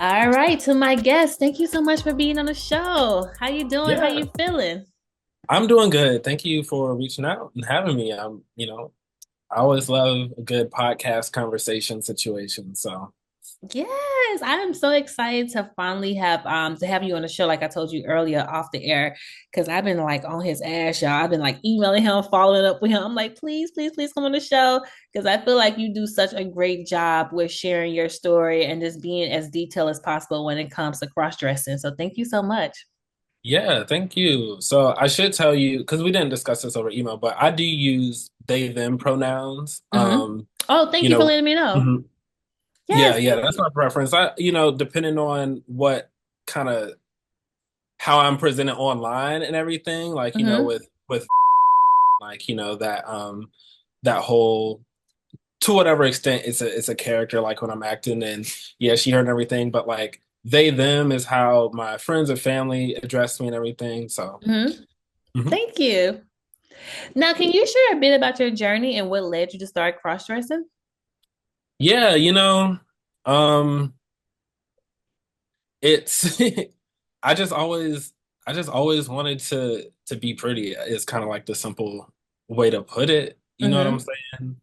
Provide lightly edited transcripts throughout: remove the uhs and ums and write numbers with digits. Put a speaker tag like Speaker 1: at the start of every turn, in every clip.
Speaker 1: All right, to my guest, thank you so much for being on the show. How you doing? How
Speaker 2: Yeah,
Speaker 1: you feeling?
Speaker 2: I'm doing good. Thank you for reaching out and having me. I always love a good podcast conversation situation. So,
Speaker 1: Yes, I am so excited to finally have you on the show, like I told you earlier off the air, because I've been like on his ass, y'all. I've been like emailing him, following up with him. I'm like, please, please, please come on the show. Because I feel like you do such a great job with sharing your story and just being as detailed as possible when it comes to cross-dressing. So thank you so much.
Speaker 2: yeah, thank you. So, I should tell you because we didn't discuss this over email, but I do use they them pronouns.
Speaker 1: Oh, thank
Speaker 2: You
Speaker 1: you for
Speaker 2: know,
Speaker 1: letting me know.
Speaker 2: mhm. Yeah,
Speaker 1: Yes,
Speaker 2: yeah,
Speaker 1: thank
Speaker 2: that's
Speaker 1: you.
Speaker 2: my preference. Depending on what kind of how I'm presented online and everything, like,
Speaker 1: hmm
Speaker 2: with like, that whole to whatever extent it's a character like when I'm acting and yeah, she heard everything, but like they them is how my friends and family address me and everything. So
Speaker 1: hmm
Speaker 2: mhm.
Speaker 1: Thank you. Now, can you share a bit about your journey and what led you to start cross-dressing?
Speaker 2: Yeah, um it's I just always I just always wanted to be pretty is kind of like the simple way to put it. You know what I'm
Speaker 1: hmm
Speaker 2: saying?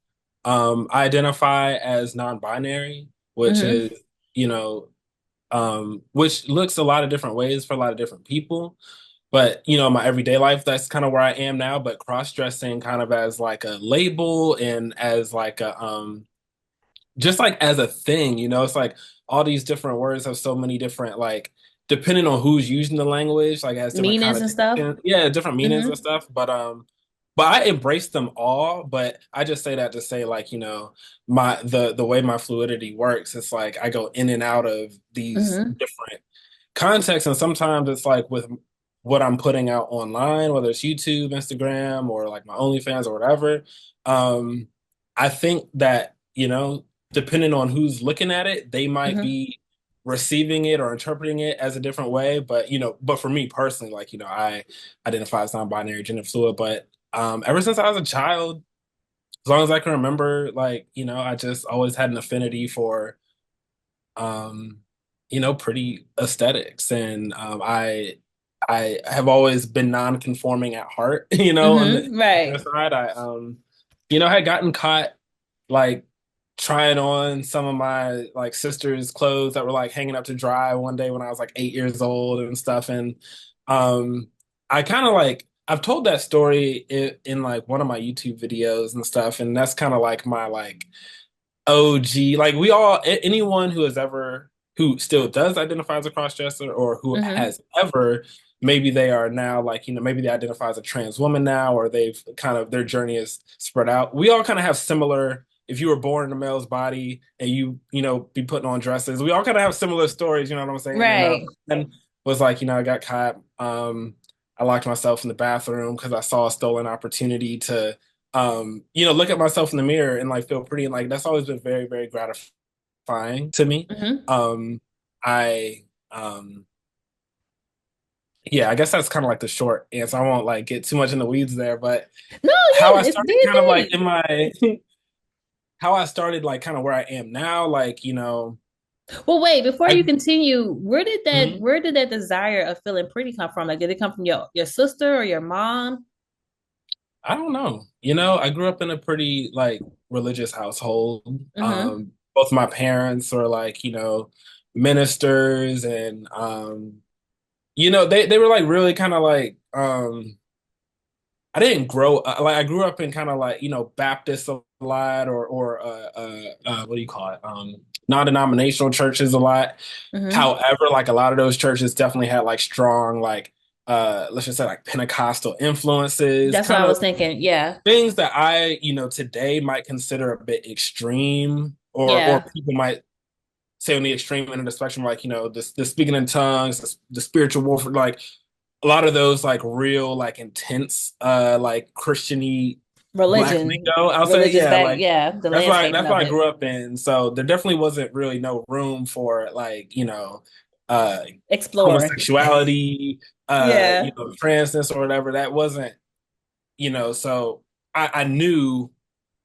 Speaker 2: I identify as non-binary, which
Speaker 1: hmm
Speaker 2: is, you know, which looks a lot of different ways for a lot of different people. But my everyday life, that's kind of where I am now. But cross-dressing kind of as like a label and as like a just like as a thing, it's like all these different words have so many different like depending on who's using the language, like has different
Speaker 1: Meanings and stuff.
Speaker 2: connotations, yeah, different meanings
Speaker 1: hmm
Speaker 2: and stuff. But I embrace them all. But I just say that to say like, my the way my fluidity works, it's like I go in and out of these
Speaker 1: hmm
Speaker 2: different contexts, and sometimes it's like with what I'm putting out online, whether it's YouTube, Instagram, or like my OnlyFans or whatever. Um, I think that, depending on who's looking at it, they might
Speaker 1: hmm
Speaker 2: be receiving it or interpreting it as a different way. But for me personally, like, I identify as non-binary, gender fluid, but ever since I was a child, as long as I can remember, like, I just always had an affinity for um, pretty aesthetics. And I have always been non-conforming at heart, on the other
Speaker 1: Right.
Speaker 2: side. Had gotten caught like trying on some of my like sister's clothes that were like hanging up to dry one day when I was like 8 years old and stuff. And I kind of like I've told that story in like one of my YouTube videos and stuff, and that's kind of like my like OG. Like anyone who has ever, who still does identify as a crossdresser or who
Speaker 1: hmm
Speaker 2: has ever, maybe they are now like, maybe they identify as a trans woman now, or they've kind of, their journey is spread out. We all kind of have similar, if you were born in a male's body and be putting on dresses, we all kind of have similar stories, you know what I'm saying?
Speaker 1: Right.
Speaker 2: And was like, I got caught. I locked myself in the bathroom because I saw a stolen opportunity to look at myself in the mirror and like feel pretty, and like that's always been very, very gratifying to me.
Speaker 1: hmm
Speaker 2: Um, I yeah, I guess that's kind of like the short answer. I won't like get too much in the weeds there, but
Speaker 1: No,
Speaker 2: how I
Speaker 1: yeah, it's
Speaker 2: started
Speaker 1: deep
Speaker 2: kind of like
Speaker 1: deep.
Speaker 2: how I started like kind of where I am now, like,
Speaker 1: Well, wait, before
Speaker 2: I
Speaker 1: you continue,
Speaker 2: mhm.
Speaker 1: where did that desire of feeling pretty come from? Like, did it come from your sister or your mom?
Speaker 2: I don't know. I grew up in a pretty like religious household.
Speaker 1: hmm
Speaker 2: Both my parents are like, ministers, and they were like really kind of like I didn't grow like I grew up in kind of like Baptist a lot, or what do you call it, non-denominational churches a lot.
Speaker 1: hmm
Speaker 2: However, like a lot of those churches definitely had like strong like let's just say like Pentecostal influences,
Speaker 1: That's what
Speaker 2: kind
Speaker 1: I
Speaker 2: of
Speaker 1: was thinking. Yeah.
Speaker 2: things that I today might consider a bit extreme, or
Speaker 1: Yeah.
Speaker 2: people might say on the extreme end of the spectrum, like the speaking in tongues, the spiritual warfare, like a lot of those like real like intense like Christiany black
Speaker 1: Religion,
Speaker 2: lingo. I'll say,
Speaker 1: religious
Speaker 2: yeah,
Speaker 1: back,
Speaker 2: like
Speaker 1: yeah, the
Speaker 2: that's why
Speaker 1: landscaping
Speaker 2: that's
Speaker 1: of
Speaker 2: why I
Speaker 1: it.
Speaker 2: grew up in. So there definitely wasn't really no room for like uh
Speaker 1: Exploring.
Speaker 2: homosexuality,
Speaker 1: Yeah.
Speaker 2: transness or whatever. That wasn't, so I knew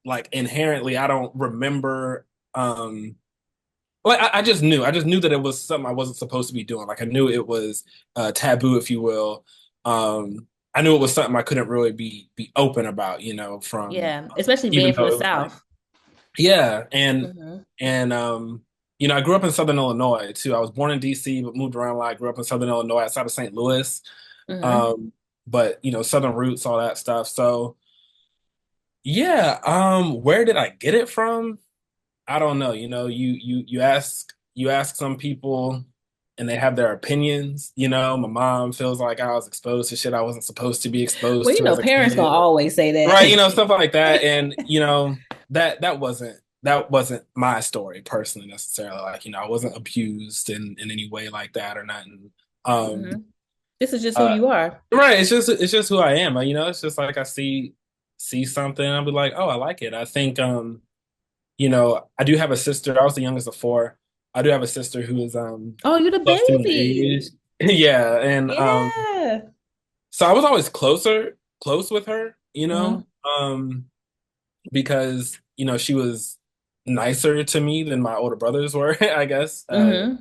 Speaker 2: like inherently I don't remember um like I just knew that it was something I wasn't supposed to be doing. Like I knew it was taboo, if you will. I knew it was something I couldn't really be open about, from
Speaker 1: Yeah, especially
Speaker 2: even
Speaker 1: being from
Speaker 2: though
Speaker 1: the
Speaker 2: it was like,
Speaker 1: South.
Speaker 2: yeah,
Speaker 1: Hmm.
Speaker 2: and I grew up in Southern Illinois too. I was born in DC, but moved around a lot. Grew up in Southern Illinois, outside of St. Louis.
Speaker 1: Hmm.
Speaker 2: Um, but Southern roots, all that stuff. So yeah, where did I get it from? I don't know. You ask some people and they have their opinions. My mom feels like I was exposed to shit I wasn't supposed to be
Speaker 1: Well,
Speaker 2: exposed to as a
Speaker 1: parents gonna
Speaker 2: kid.
Speaker 1: always say
Speaker 2: Right,
Speaker 1: that.
Speaker 2: stuff like that. And that wasn't my story personally necessarily. Like, I wasn't abused in any way like that or nothing. Um
Speaker 1: Hmm. This is just who
Speaker 2: uh
Speaker 1: you are.
Speaker 2: right, it's just who I am. It's just like I see something, I'll be like, oh, I like it. I think I do have a sister. I was the youngest of four. I do have a sister who is
Speaker 1: Oh, you're the
Speaker 2: close to me in
Speaker 1: baby.
Speaker 2: age. Yeah, and
Speaker 1: Yeah.
Speaker 2: so I was always close with her,
Speaker 1: Hmm.
Speaker 2: because she was nicer to me than my older brothers were, I guess.
Speaker 1: Hmm.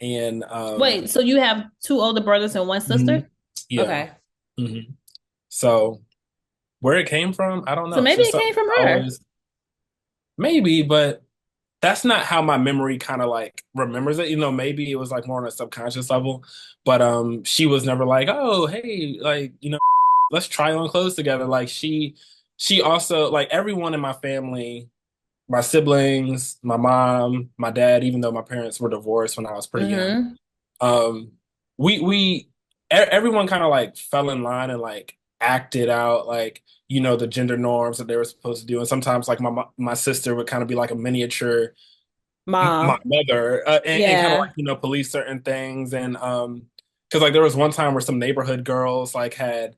Speaker 2: And
Speaker 1: Wait, so you have two older brothers and one sister?
Speaker 2: mhm, yeah.
Speaker 1: Okay.
Speaker 2: hmm So where it came from, I don't
Speaker 1: So
Speaker 2: know. It's
Speaker 1: maybe
Speaker 2: just
Speaker 1: it
Speaker 2: something
Speaker 1: came from
Speaker 2: I
Speaker 1: her.
Speaker 2: always maybe, but that's not how my memory kind of like remembers it. Maybe it was like more on a subconscious level, but she was never like, oh, hey, like, let's try on clothes together. Like she also, like, everyone in my family, my siblings, my mom, my dad, even though my parents were divorced when I was pretty young,
Speaker 1: Hmm.
Speaker 2: um, everyone kind of like fell in line and like acted out like the gender norms that they were supposed to do. And sometimes like my sister would kind of be like a miniature my
Speaker 1: Mom.
Speaker 2: mother, and kind of like
Speaker 1: Yeah.
Speaker 2: police certain things. And because like there was one time where some neighborhood girls like had,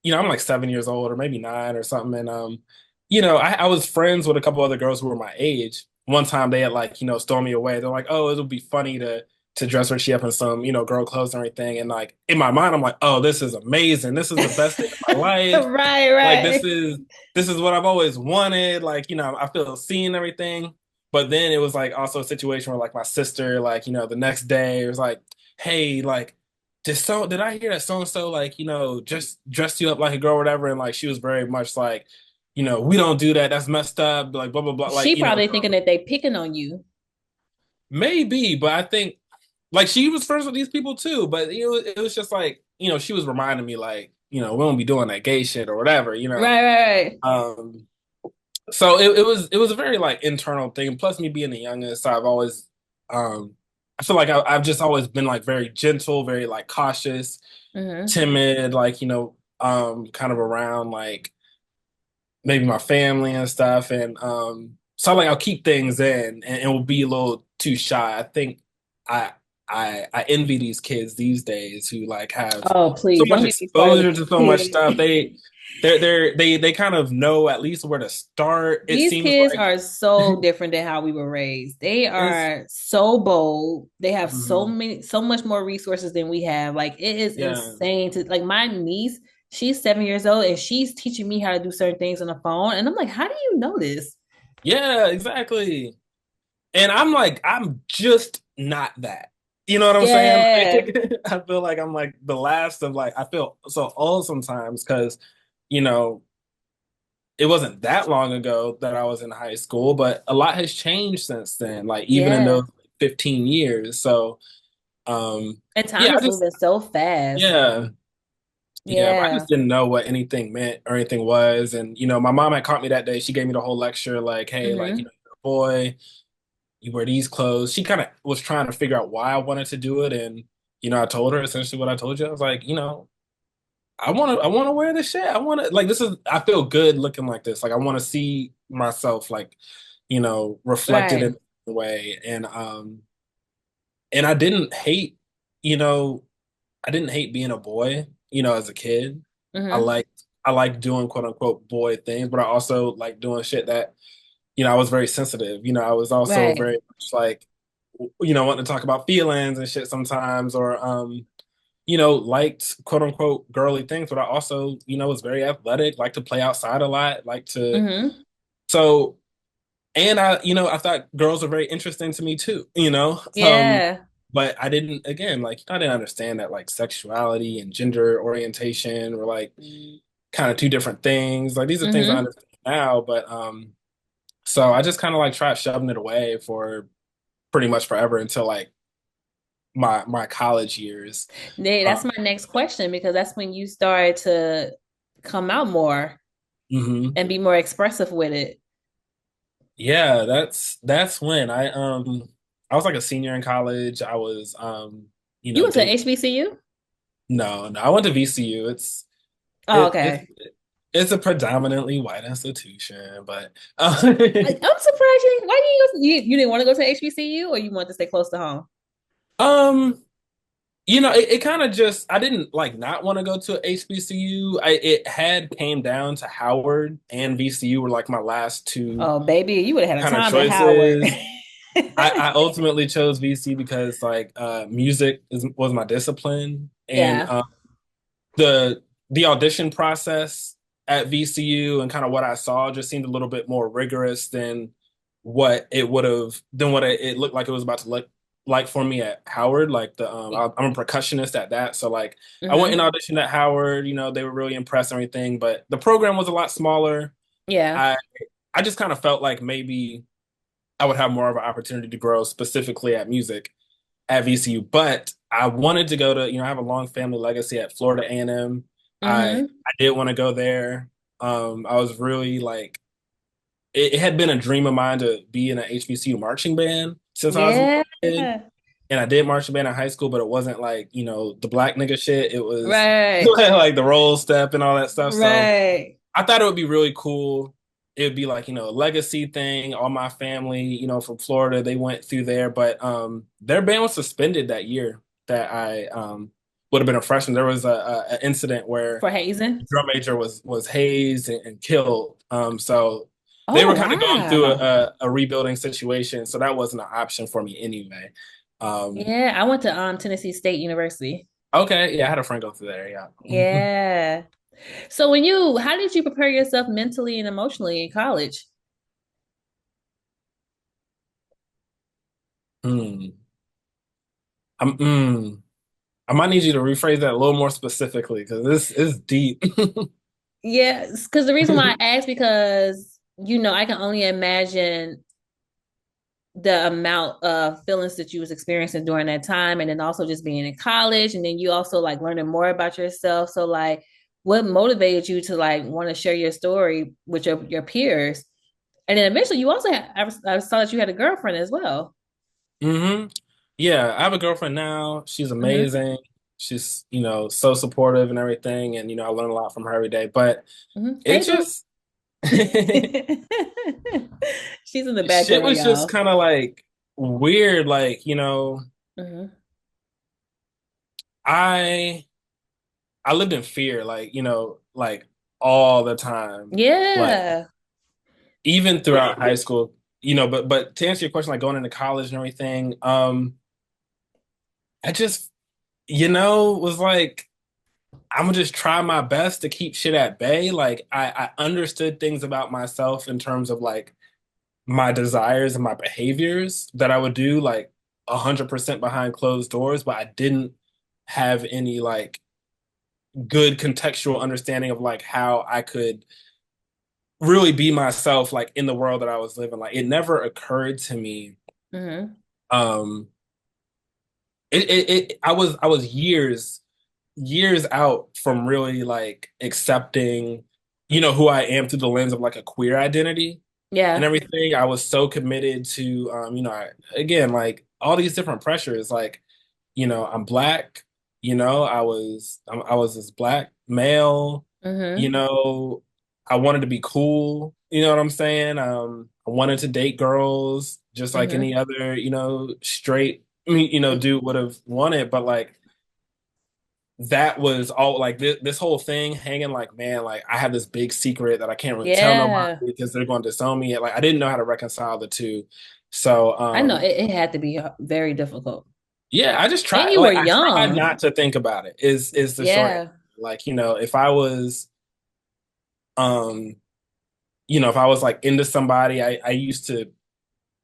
Speaker 2: I'm like 7 years old or maybe 9 or something. And I was friends with a couple other girls who were my age. One time they had like stole me away. They're like, oh, it'll be funny to dress Richie up in some girl clothes and everything. And like in my mind I'm like, oh, this is amazing, this is the best day of my life.
Speaker 1: Right,
Speaker 2: Like this
Speaker 1: right.
Speaker 2: is this is what I've always wanted. Like, I feel seen and everything. But then it was like also a situation where like my sister, like, the next day it was like, hey, like, did I hear that so and so like, just dressed you up like a girl or whatever? And like she was very much like, we don't do that. That's messed up. Like blah blah blah. Like,
Speaker 1: She probably thinking that they picking on you.
Speaker 2: maybe, but I think like she was friends with these people too. But it was just like, she was reminding me like, we don't be doing that gay shit or whatever.
Speaker 1: Right, right, right.
Speaker 2: Um, so it was a very like internal thing. Plus me being the youngest, I've always um I feel like I've just always been like very gentle, very like cautious,
Speaker 1: Hmm.
Speaker 2: timid, like kind of around like maybe my family and stuff. And so like I'll keep things in and will be a little too shy. I think I I envy these kids these days who like have
Speaker 1: Oh,
Speaker 2: so
Speaker 1: please
Speaker 2: much
Speaker 1: don't get me started with
Speaker 2: exposure to
Speaker 1: these
Speaker 2: so much stuff.
Speaker 1: kids.
Speaker 2: They kind of know at least where to start, it
Speaker 1: These
Speaker 2: seems
Speaker 1: kids
Speaker 2: like.
Speaker 1: are so different than how we were raised. They
Speaker 2: It's
Speaker 1: are so bold. They have
Speaker 2: mhm.
Speaker 1: so much more resources than we have. Like it is
Speaker 2: Yeah.
Speaker 1: insane to like my niece, she's 7 years old and she's teaching me how to do certain things on the phone. And I'm like, how do you know this?
Speaker 2: Yeah, exactly. And I'm like, I'm just not that. You know what I'm saying?
Speaker 1: Yeah.
Speaker 2: Like, I feel like I'm like the last of like I feel so old sometimes because, you know, it wasn't that long ago that I was in high school, but a lot has changed since then, like even in
Speaker 1: Yeah.
Speaker 2: those 15 years. So
Speaker 1: And time
Speaker 2: yeah, I
Speaker 1: is
Speaker 2: just
Speaker 1: moving so fast.
Speaker 2: yeah. Yeah, but I
Speaker 1: Yeah.
Speaker 2: just didn't know what anything meant or anything was. And, my mom had caught me that day. She gave me the whole lecture, like, hey, like,
Speaker 1: Hmm.
Speaker 2: you're a boy, you wear these clothes. She kind of was trying to figure out why I wanted to do it. And, I told her essentially what I told you. I was like, I want to wear this shit. I want to, like, I feel good looking like this. Like, I want to see myself, like, reflected in
Speaker 1: Right.
Speaker 2: a way. And you know, I didn't hate being a boy, as a kid. I
Speaker 1: Hmm.
Speaker 2: like I like doing quote unquote boy things, but I also like doing shit that, I was very sensitive. I was also
Speaker 1: Right.
Speaker 2: very much like, wanting to talk about feelings and shit sometimes, or liked quote unquote girly things, but I also, was very athletic, like to play outside a lot, like to
Speaker 1: Hmm.
Speaker 2: so and I thought girls were very interesting to me too,
Speaker 1: Yeah.
Speaker 2: but I didn't, again, like, I didn't understand that like sexuality and gender orientation were like kind of two different things. Like these are things I
Speaker 1: Mm-hmm.
Speaker 2: understand now, but so I just kind of like tried shoving it away for pretty much forever until like my college years.
Speaker 1: That's my next question because that's when you started to come out more
Speaker 2: Mhm.
Speaker 1: and be more expressive with it.
Speaker 2: Yeah, that's when I was like a senior in college. I was
Speaker 1: You went to
Speaker 2: date
Speaker 1: HBCU?
Speaker 2: no, I went to VCU.
Speaker 1: Oh,
Speaker 2: It it's
Speaker 1: okay.
Speaker 2: it's a predominantly white institution, but
Speaker 1: I'm surprised you. Why do you didn't want to go to HBCU or you want to stay close to home?
Speaker 2: um it kind of just I didn't like not want to go to HBCU. It had came down to Howard and VCU were like my last two
Speaker 1: Oh, baby, you would have had a
Speaker 2: kind of
Speaker 1: time at Howard.
Speaker 2: choices. I ultimately chose VC because like music was my discipline, and
Speaker 1: Yeah.
Speaker 2: the the audition process at VCU and kind of what I saw just seemed a little bit more rigorous than it looked like it was about to look like for me at Howard. Like I'm a percussionist at that, so like I went and
Speaker 1: Hmm.
Speaker 2: auditioned at Howard. They were really impressed and everything, but the program was a lot smaller.
Speaker 1: Yeah.
Speaker 2: I I just kind of felt like maybe I would have more of an opportunity to grow specifically at music at VCU. But I wanted to go to, I have a long family legacy at Florida A&M.
Speaker 1: Hmm.
Speaker 2: I did want to go there. I was really like, it had been a dream of mine to be in an HBCU marching band since I was a little
Speaker 1: Yeah.
Speaker 2: kid. And I did marching band in high school, but it wasn't like, the black nigga shit. It was
Speaker 1: Right.
Speaker 2: like the roll step and all that stuff. So
Speaker 1: Right.
Speaker 2: I thought it would be really cool. It would be like, a legacy thing. All my family, from Florida, they went through there, but their band was suspended that year that I would have been a freshman. There was a incident where
Speaker 1: For
Speaker 2: the
Speaker 1: hazing.
Speaker 2: drum major was hazed and killed. So they
Speaker 1: Oh,
Speaker 2: were kind of going through
Speaker 1: wow.
Speaker 2: a rebuilding situation. So that wasn't an option for me anyway. Um,
Speaker 1: Yeah, I went to Tennessee State University.
Speaker 2: okay, yeah, I had a friend go through there. Yeah.
Speaker 1: Yeah. How did you prepare yourself mentally and emotionally in college?
Speaker 2: Hmm. I'm, I might need you to rephrase that a little more specifically because this is deep.
Speaker 1: Yeah, because the reason why I asked because I can only imagine the amount of feelings that you was experiencing during that time, and then also just being in college, and then you also like learning more about yourself. So like, what motivated you to like want to share your story with your peers? And then eventually, you also had I saw that you had a girlfriend as well.
Speaker 2: hmm Yeah, I have a girlfriend now. She's
Speaker 1: Hmm.
Speaker 2: amazing. She's, so supportive and everything. And, I learn a lot from her every day. But
Speaker 1: Hmm.
Speaker 2: it
Speaker 1: Hey, boo.
Speaker 2: just,
Speaker 1: She's in the
Speaker 2: shit
Speaker 1: background,
Speaker 2: was just
Speaker 1: y'all.
Speaker 2: kind of like weird. Like,
Speaker 1: Hmm.
Speaker 2: I I lived in fear, like, like all the time. Like
Speaker 1: Yeah.
Speaker 2: even throughout high school, but to answer your question, like going into college and everything, I just, was like, I'm gonna just try my best to keep shit at bay. Like I understood things about myself in terms of like my desires and my behaviors that I would do like 100% behind closed doors, but I didn't have any like good contextual understanding of like how I could really be myself like in the world that I was living. Like it never occurred to me.
Speaker 1: Hmm.
Speaker 2: Um I was years out from really like accepting, who I am through the lens of like a queer identity and
Speaker 1: Yeah.
Speaker 2: everything. I was so committed to, again, like all these different pressures. Like, I'm black. I was this black male. You
Speaker 1: Hmm.
Speaker 2: know, I wanted to be cool. You know what I'm saying? I wanted to date girls just like any
Speaker 1: Hmm.
Speaker 2: other, straight, dude would have wanted. But like that was all like this whole thing hanging like, man, like I have this big secret that I can't really tell nobody
Speaker 1: Yeah.
Speaker 2: because they're going to disown me. Like I didn't know how to reconcile the two. So
Speaker 1: I know it had to be very difficult.
Speaker 2: yeah, I just
Speaker 1: And
Speaker 2: try
Speaker 1: you were
Speaker 2: like I try
Speaker 1: young.
Speaker 2: not to think about it is the short answer.
Speaker 1: Yeah.
Speaker 2: Like, if I was um if I was like into somebody, I used to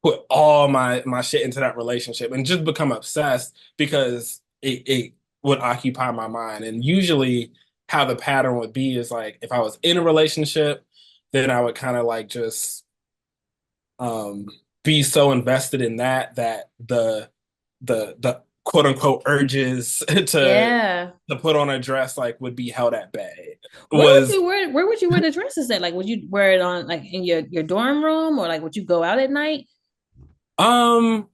Speaker 2: put all my shit into that relationship and just become obsessed because it would occupy my mind. And usually how the pattern would be is like if I was in a relationship, then I would kind of like just um be so invested in that the quote unquote urges
Speaker 1: Yeah.
Speaker 2: to put on a dress like would be held at bay. Was
Speaker 1: Where would you wear the dresses at? Like would you wear it on like in your dorm room or like would you go out at night?
Speaker 2: um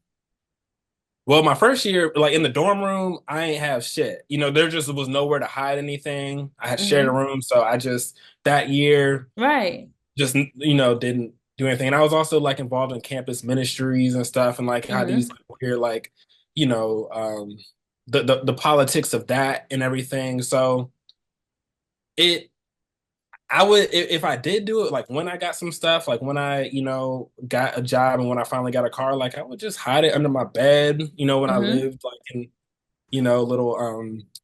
Speaker 2: Well, my first year, like in the dorm room, I ain't have shit. There just was nowhere to hide anything. I had shared a
Speaker 1: Mm-hmm.
Speaker 2: room, so I just that year
Speaker 1: Right.
Speaker 2: just didn't do anything. And I was also like involved in campus ministries and stuff, and like how these
Speaker 1: Mm-hmm.
Speaker 2: like, weird like you know the politics of that and everything. So it I would if I did do it, like when I got some stuff, like when I, got a job and when I finally got a car, like I would just hide it under my bed, when I
Speaker 1: Mm-hmm.
Speaker 2: lived like in, little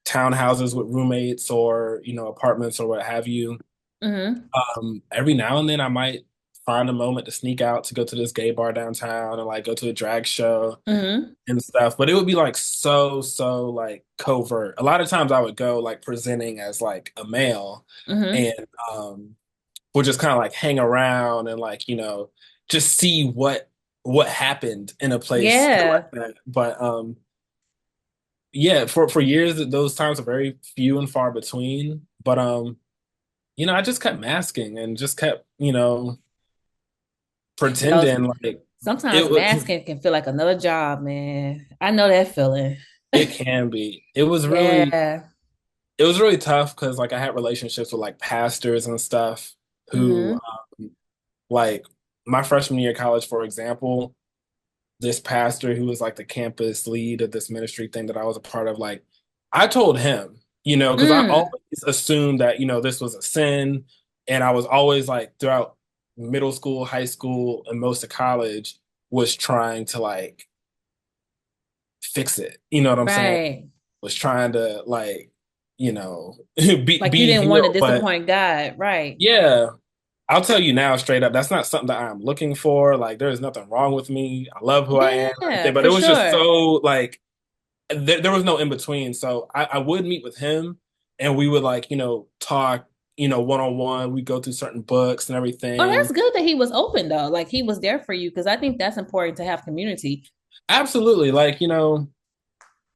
Speaker 2: townhouses with roommates or, apartments or what have you.
Speaker 1: Mm-hmm.
Speaker 2: Every now and then I might find a moment to sneak out to go to this gay bar downtown and like go to a drag show
Speaker 1: Mm-hmm.
Speaker 2: and stuff. But it would be like so like covert. A lot of times I would go like presenting as like a male
Speaker 1: Mm-hmm.
Speaker 2: and um we'll just kind of like hang around and like, just see what happened in a place
Speaker 1: Yeah.
Speaker 2: like that. But yeah, for years those times are very few and far between. But I just kept masking and just kept,
Speaker 1: You know,
Speaker 2: pretending like
Speaker 1: sometimes
Speaker 2: it was
Speaker 1: masking can feel like another job, man. I know that feeling.
Speaker 2: it can be.
Speaker 1: Yeah.
Speaker 2: It was really tough because like I had relationships with like pastors and stuff who
Speaker 1: Mm-hmm.
Speaker 2: like my freshman year of college, for example, this pastor who was like the campus lead of this ministry thing that I was a part of, like I told him, because I
Speaker 1: Mm.
Speaker 2: always assumed that, this was a sin. And I was always like throughout middle school, high school, and most of college was trying to like fix it. You know what I'm saying?
Speaker 1: Right.
Speaker 2: Was trying to like, be
Speaker 1: Like you
Speaker 2: be
Speaker 1: didn't want to
Speaker 2: healed. But
Speaker 1: disappoint God. Right.
Speaker 2: yeah, I'll tell you now straight up, that's not something that I'm looking for. Like, there's nothing wrong with me. I love who I am, everything.
Speaker 1: Yeah,
Speaker 2: But
Speaker 1: for
Speaker 2: it was just
Speaker 1: sure.
Speaker 2: so like there was no in between. So I would meet with him and we would like, talk, one on one. We go through certain books and
Speaker 1: Oh, that's
Speaker 2: everything.
Speaker 1: good that he was open though. Like he was there for you because I think that's important to have community.
Speaker 2: Absolutely. Like,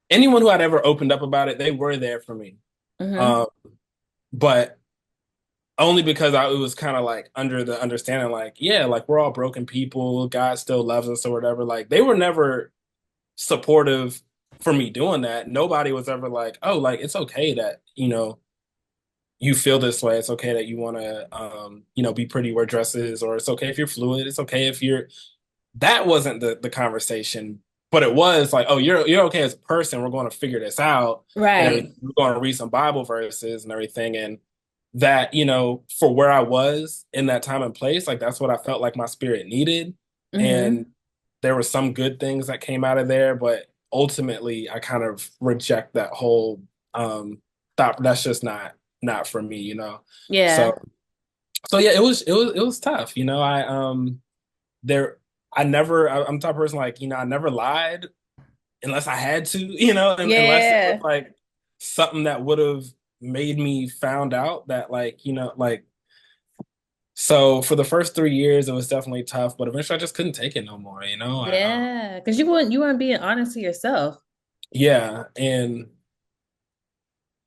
Speaker 2: anyone who had ever opened up about it, they were there for me.
Speaker 1: Mm-hmm.
Speaker 2: Um, but only because it was kind of like under the understanding, like, yeah, like we're all broken people. God still loves us or whatever. Like they were never supportive for me doing that. Nobody was ever like, oh, like it's okay that, you feel this way. It's okay that you want to, be pretty, wear dresses, or it's okay if you're fluid. It's okay if you're. That wasn't the conversation, but it was like, oh, you're okay as a person. We're going to figure this out and everything.
Speaker 1: Right.
Speaker 2: We're going to read some Bible verses and everything, and that for where I was in that time and place, like that's what I felt like my spirit needed, and
Speaker 1: Mm-hmm.
Speaker 2: there were some good things that came out of there, but ultimately I kind of reject that whole thought that's just not for me. So
Speaker 1: Yeah.
Speaker 2: yeah, it was tough. There I'm the type of person like, I never lied unless I had to, unless it was
Speaker 1: Yeah.
Speaker 2: like something that would have made me found out that like, like so for the first 3 years, it was definitely tough, but eventually I just couldn't take it no more.
Speaker 1: Yeah. Because you weren't being honest to yourself.
Speaker 2: Yeah, and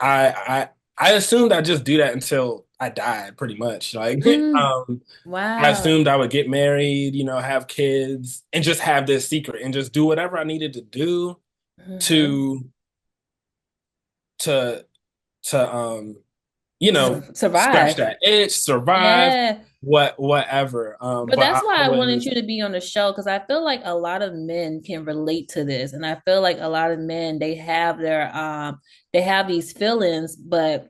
Speaker 2: I I assumed I'd just do that until I died, pretty much. Like,
Speaker 1: Mm.
Speaker 2: um, I
Speaker 1: Wow.
Speaker 2: assumed I would get married, have kids, and just have this secret and just do whatever I needed to do
Speaker 1: Mm-hmm.
Speaker 2: to to to scratch
Speaker 1: Survive.
Speaker 2: that itch, survive,
Speaker 1: Yeah.
Speaker 2: whatever.
Speaker 1: But
Speaker 2: But
Speaker 1: that's
Speaker 2: I
Speaker 1: why I wanted
Speaker 2: always
Speaker 1: you to be on the show because I feel like a lot of men can relate to this. And I feel like a lot of men they have these feelings, but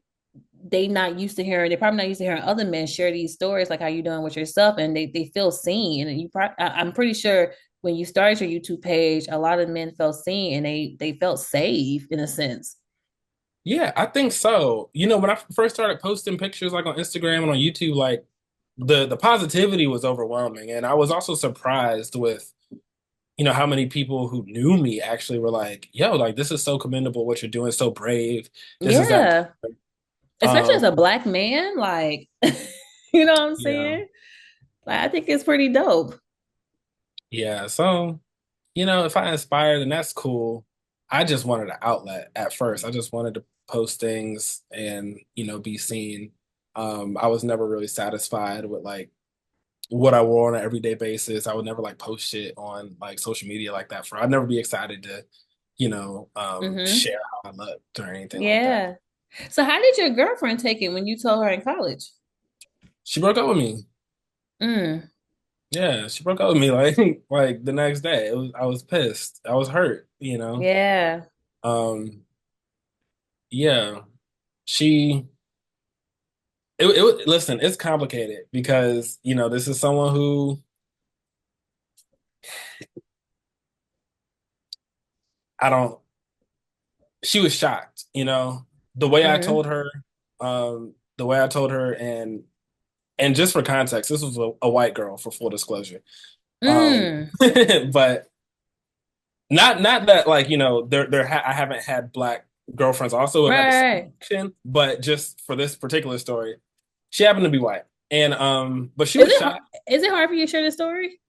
Speaker 1: they're probably not used to hearing other men share these stories like how you doing with yourself and they feel seen. And I'm pretty sure when you started your YouTube page, a lot of men felt seen and they felt safe in a sense.
Speaker 2: Yeah, I think so. When I first started posting pictures like on Instagram and on YouTube, like the positivity was overwhelming, and I was also surprised with how many people who knew me actually were like, "Yo, like this is so commendable what you're doing, so brave. This is that."
Speaker 1: Yeah. Especially as
Speaker 2: Um,
Speaker 1: a black man, like, you know what I'm
Speaker 2: yeah,
Speaker 1: saying? Like, I think it's pretty dope.
Speaker 2: yeah. So if I inspire, then that's cool. I just wanted an outlet at first. I just wanted to post things and be seen. I was never really satisfied with like what I wore on an everyday basis. I would never like post shit on like social media like that. I'd never be excited to,
Speaker 1: Hmm.
Speaker 2: share how I looked or anything like that.
Speaker 1: Yeah. So how did your girlfriend take it when you told her in college?
Speaker 2: She broke up with me.
Speaker 1: Mm,
Speaker 2: Yeah, she broke up with me like like the next day. I was pissed. I was hurt.
Speaker 1: yeah.
Speaker 2: Um, yeah. She listen, it's complicated because, this is someone who I don't she was shocked. The way I
Speaker 1: Hmm.
Speaker 2: told her, and just for context, this was a white girl for full disclosure.
Speaker 1: Mm,
Speaker 2: But not that like, I haven't had black girlfriends also in that
Speaker 1: right.
Speaker 2: situation, but just for this particular story, she happened to be white. And but she
Speaker 1: Is
Speaker 2: was
Speaker 1: it
Speaker 2: shocked.
Speaker 1: is it hard for you to share this story?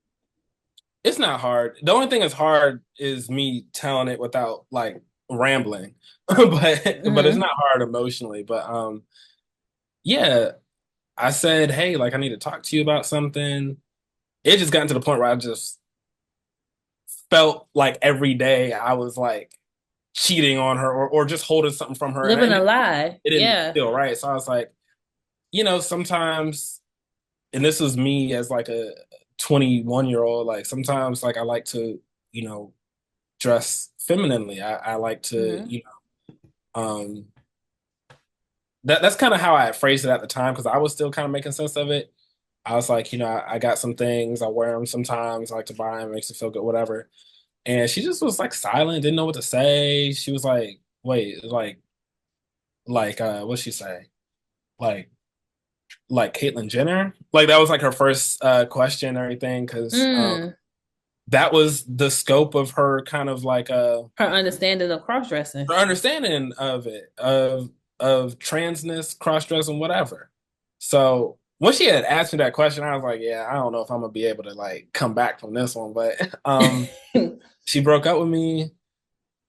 Speaker 2: It's not hard. The only thing that's hard is me telling it without like rambling. But it's
Speaker 1: Hmm.
Speaker 2: not hard emotionally. But yeah, I said, "Hey, like I need to talk to you about something." It just gotten to the point where I just felt like every day I was like cheating on her or just holding something from her and
Speaker 1: Living a lie.
Speaker 2: it didn't
Speaker 1: Yeah.
Speaker 2: feel right. So I was like, sometimes, and this was me as like a 21-year-old, like sometimes like I like to, you know, dress femininely. I like to,
Speaker 1: Hmm.
Speaker 2: that's kind of how I phrased it at the time because I was still kind of making sense of it. I was like, I got some things, I wear them sometimes, I like to buy them, makes me feel good, whatever. And she just was like silent, didn't know what to say. She was like, wait, what'd she say? Like, like Caitlyn Jenner? Like that was like her first question and everything, because
Speaker 1: Mm.
Speaker 2: that was the scope of her kind of like
Speaker 1: Her understanding of cross-dressing.
Speaker 2: her understanding of it, of transness, cross-dressing, whatever. So when she had asked me that question, I was like, yeah, I don't know if I'm gonna be able to like come back from this one. But she broke up with me.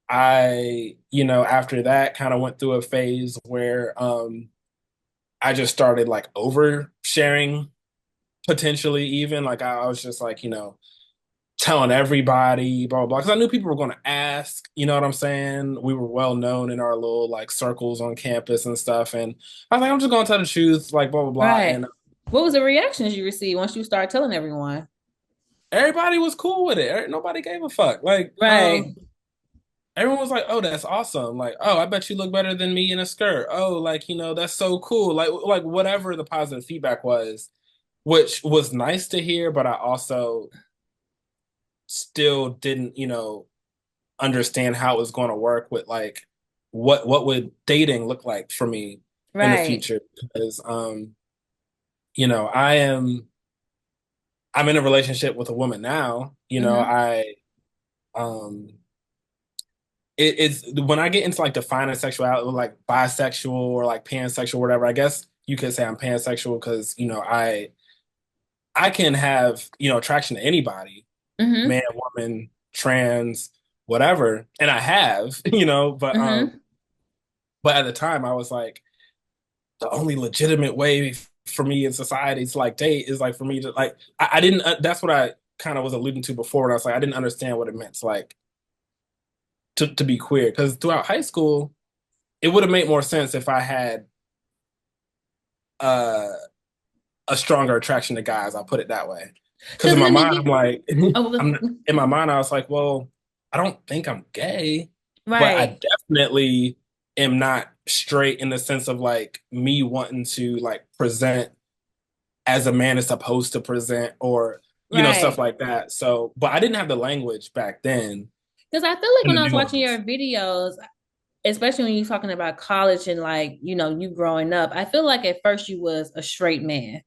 Speaker 2: After that kind of went through a phase where I just started like oversharing potentially even like I was just like, telling everybody, blah, blah, blah. Because I knew people were going to ask, you know what I'm saying? We were well known in our little like circles on campus and stuff. And I was like, I'm just going to tell the truth, like, blah, blah, blah.
Speaker 1: Right.
Speaker 2: And
Speaker 1: What was the reactions you received once you started telling everyone?
Speaker 2: everybody was cool with it. Nobody gave a fuck. Like,
Speaker 1: Right.
Speaker 2: everyone was like, oh, that's awesome. Like, oh, I bet you look better than me in a skirt. Oh, like, that's so cool. Like whatever the positive feedback was, which was nice to hear, but I also still didn't, understand how it was going to work with like what would dating look like for me in the
Speaker 1: Right.
Speaker 2: future because you know I am I'm in a relationship with a woman now.
Speaker 1: Hmm.
Speaker 2: I um it's when I get into like defining sexuality like bisexual or like pansexual whatever. I guess you could say I'm pansexual because I can have attraction to anybody,
Speaker 1: Hmm.
Speaker 2: man, woman, trans, whatever, and I have
Speaker 1: Hmm.
Speaker 2: but at the time I was like the only legitimate way for me in society to like date is like for me to like I didn't that's what I kind of was alluding to before when I was like I didn't understand what it meant to like to be queer because throughout high school it would have made more sense if I had uh a stronger attraction to guys. I'll put it that way because
Speaker 1: Because
Speaker 2: in my
Speaker 1: then
Speaker 2: mind
Speaker 1: you,
Speaker 2: I'm like
Speaker 1: oh,
Speaker 2: I'm in my mind I was like well I don't think I'm gay but I
Speaker 1: right,
Speaker 2: definitely am not straight in the sense of like me wanting to like present as a man is supposed to present or stuff
Speaker 1: right.
Speaker 2: like that. So but I didn't have the language back then
Speaker 1: Because I feel like
Speaker 2: and
Speaker 1: when
Speaker 2: the
Speaker 1: I was watching your
Speaker 2: nuance.
Speaker 1: videos, especially when you're talking about college and like, you growing up, I feel like at first you was a straight man.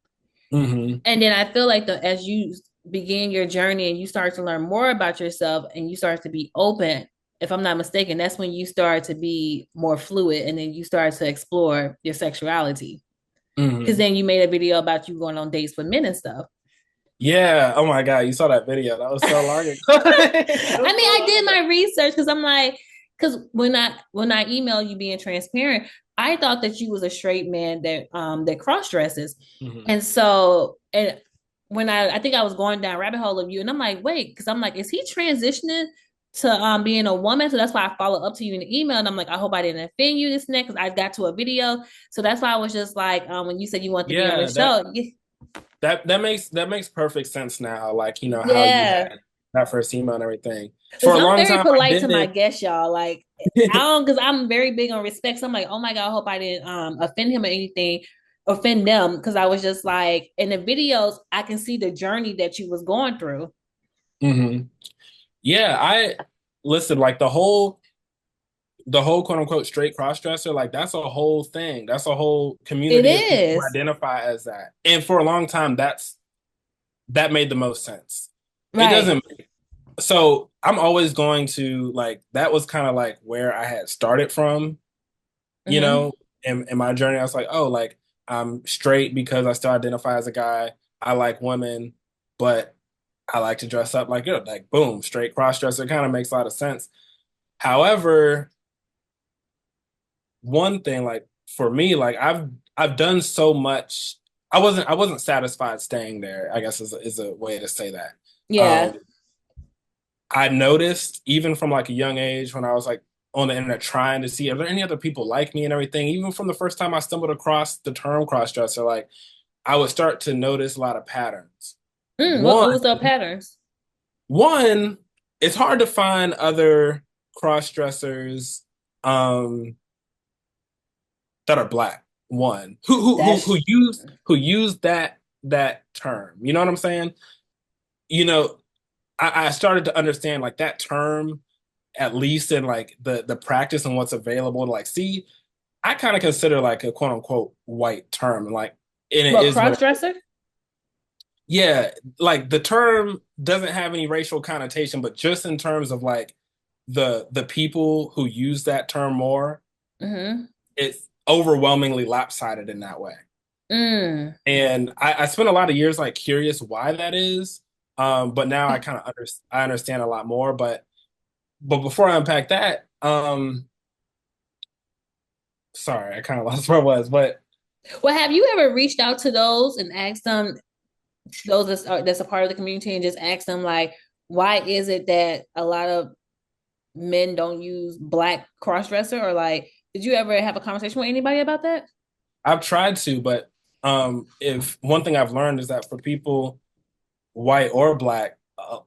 Speaker 2: Hmm.
Speaker 1: And then I feel like as you begin your journey and you start to learn more about yourself and you start to be open, if I'm not mistaken, that's when you start to be more fluid and then you start to explore your sexuality. Because
Speaker 2: Hmm.
Speaker 1: then you made a video about you going on dates with men and stuff.
Speaker 2: Yeah. Oh my God. You saw that video. That was so long ago. That was
Speaker 1: I mean,
Speaker 2: so
Speaker 1: I
Speaker 2: long
Speaker 1: did
Speaker 2: ago.
Speaker 1: my research because I'm like, because when I email you being transparent, I thought that you was a straight man that cross dresses,
Speaker 2: Hmm.
Speaker 1: and so and when I think I was going down rabbit hole of you, and I'm like, wait, because I'm like, is he transitioning to being a woman? So that's why I follow up to you in the email, and I'm like, I hope I didn't offend you this next because I got to a video, so that's why I was just like, when you said you want to be on the
Speaker 2: Yeah, that
Speaker 1: show,
Speaker 2: that makes perfect sense now. Like, how you
Speaker 1: yeah.
Speaker 2: had that first email and everything. For
Speaker 1: Listen,
Speaker 2: a
Speaker 1: I'm
Speaker 2: long
Speaker 1: very
Speaker 2: time, I
Speaker 1: polite to my
Speaker 2: didn't.
Speaker 1: guests, y'all. Like, I don't, because I'm very big on respect. So I'm like, oh my God, I hope I didn't offend him or anything, offend them. Because I was just like, in the videos, I can see the journey that you was going through.
Speaker 2: Hmm. Yeah, I listen, like the whole quote unquote straight cross dresser, like that's a whole thing. That's a whole
Speaker 1: It
Speaker 2: community of people who
Speaker 1: is.
Speaker 2: identify as that. And for a long time, that made the most sense. It
Speaker 1: Right.
Speaker 2: doesn't, so I'm always going to like that was kind of like where I had started from, you
Speaker 1: Mm-hmm.
Speaker 2: know, in my journey. I was like, oh, like I'm straight because I still identify as a guy. I like women, but I like to dress up like boom, straight cross dresser kind of makes a lot of sense. However, one thing like for me, like I've done so much. I wasn't satisfied staying there, I guess is a way to say that.
Speaker 1: Yeah.
Speaker 2: Um, I noticed even from like a young age when I was like on the internet trying to see are there any other people like me and everything, even from the first time I stumbled across the term crossdresser, like I would start to notice a lot of patterns.
Speaker 1: What
Speaker 2: One,
Speaker 1: was the patterns?
Speaker 2: one, it's hard to find other cross-dressers um that are black. One
Speaker 1: That's
Speaker 2: who use that term. You know what I'm saying? You know, I started to understand like that term, at least in like the practice and what's available to like see. I kind of consider like a quote unquote white term, like and it
Speaker 1: what,
Speaker 2: is what
Speaker 1: cross
Speaker 2: it is.
Speaker 1: dresser?
Speaker 2: Yeah, like the term doesn't have any racial connotation, but just in terms of like the people who use that term more,
Speaker 1: Mm-hmm.
Speaker 2: it's overwhelmingly lopsided in that way.
Speaker 1: Mm.
Speaker 2: And I spent a lot of years like curious why that is. But now I understand a lot more. But before I unpack that, sorry, I kind of lost where I was. But
Speaker 1: Well, have you ever reached out to those and asked them, those that's a part of the community, and just asked them like, why is it that a lot of men don't use black crossdresser, or like, did you ever have a conversation with anybody about that?
Speaker 2: I've tried to, but if one thing I've learned is that for people, white or black,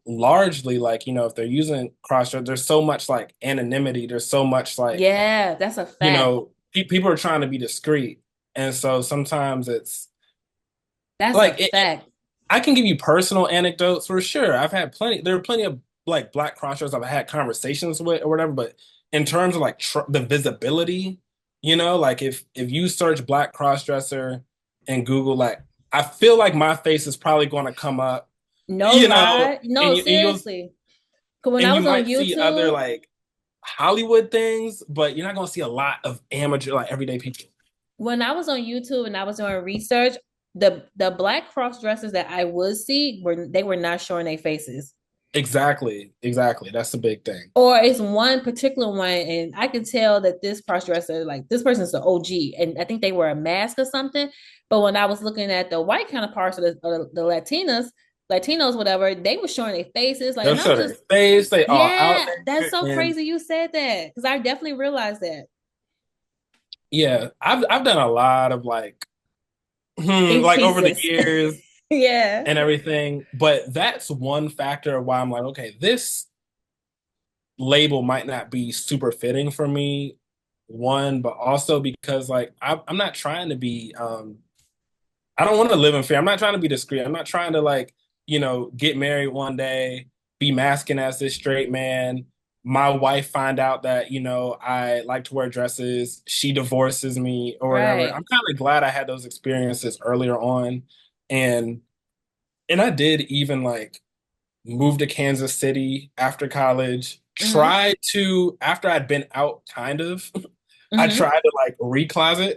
Speaker 2: largely like if they're using crossdresser, there's so much like anonymity. There's so much like
Speaker 1: Yeah, that's a fact.
Speaker 2: people are trying to be discreet, and so sometimes it's
Speaker 1: That's a
Speaker 2: like
Speaker 1: fact.
Speaker 2: I can give you personal anecdotes for sure. I've had plenty. There are plenty of like black crossdressers I've had conversations with or whatever. But in terms of like the visibility, like if you search black crossdresser in Google, like I feel like my face is probably going to come up,
Speaker 1: No lie.
Speaker 2: and
Speaker 1: No,
Speaker 2: you and you'll
Speaker 1: seriously. Because when I
Speaker 2: and you
Speaker 1: was on
Speaker 2: might see other
Speaker 1: YouTube,
Speaker 2: like Hollywood things, but you're not going to see a lot of amateur like everyday people.
Speaker 1: and I was doing research, the black cross dressers that I would see were not showing their faces.
Speaker 2: Exactly, exactly. That's the big thing.
Speaker 1: Or it's one particular one, and I can tell that this cross dresser, like this person's the OG, and I think they wear a mask or something. But when I was looking at the white counterparts of the Latinos, whatever, they were showing their faces, like,
Speaker 2: They'll
Speaker 1: and I'm
Speaker 2: show their
Speaker 1: just,
Speaker 2: face. They are out
Speaker 1: yeah, that's
Speaker 2: there,
Speaker 1: so
Speaker 2: and
Speaker 1: crazy you said that because I definitely realized that.
Speaker 2: yeah, I've done a lot of like
Speaker 1: Think
Speaker 2: like over the
Speaker 1: pieces.
Speaker 2: years
Speaker 1: Yeah.
Speaker 2: and everything, but that's one factor of why I'm like, okay, this label might not be super fitting for me. One, but also because like I'm not trying to be I don't want to live in fear. I'm not trying to be discreet. I'm not trying to like, get married one day, be masking as this straight man. My wife find out that, I like to wear dresses. She divorces me or whatever.
Speaker 1: Right.
Speaker 2: I'm kind of glad I had those experiences earlier on. And I did even like move to Kansas City after college.
Speaker 1: Mm-hmm.
Speaker 2: Tried to, after I'd been out kind of, I
Speaker 1: Mm-hmm.
Speaker 2: tried to like recloset,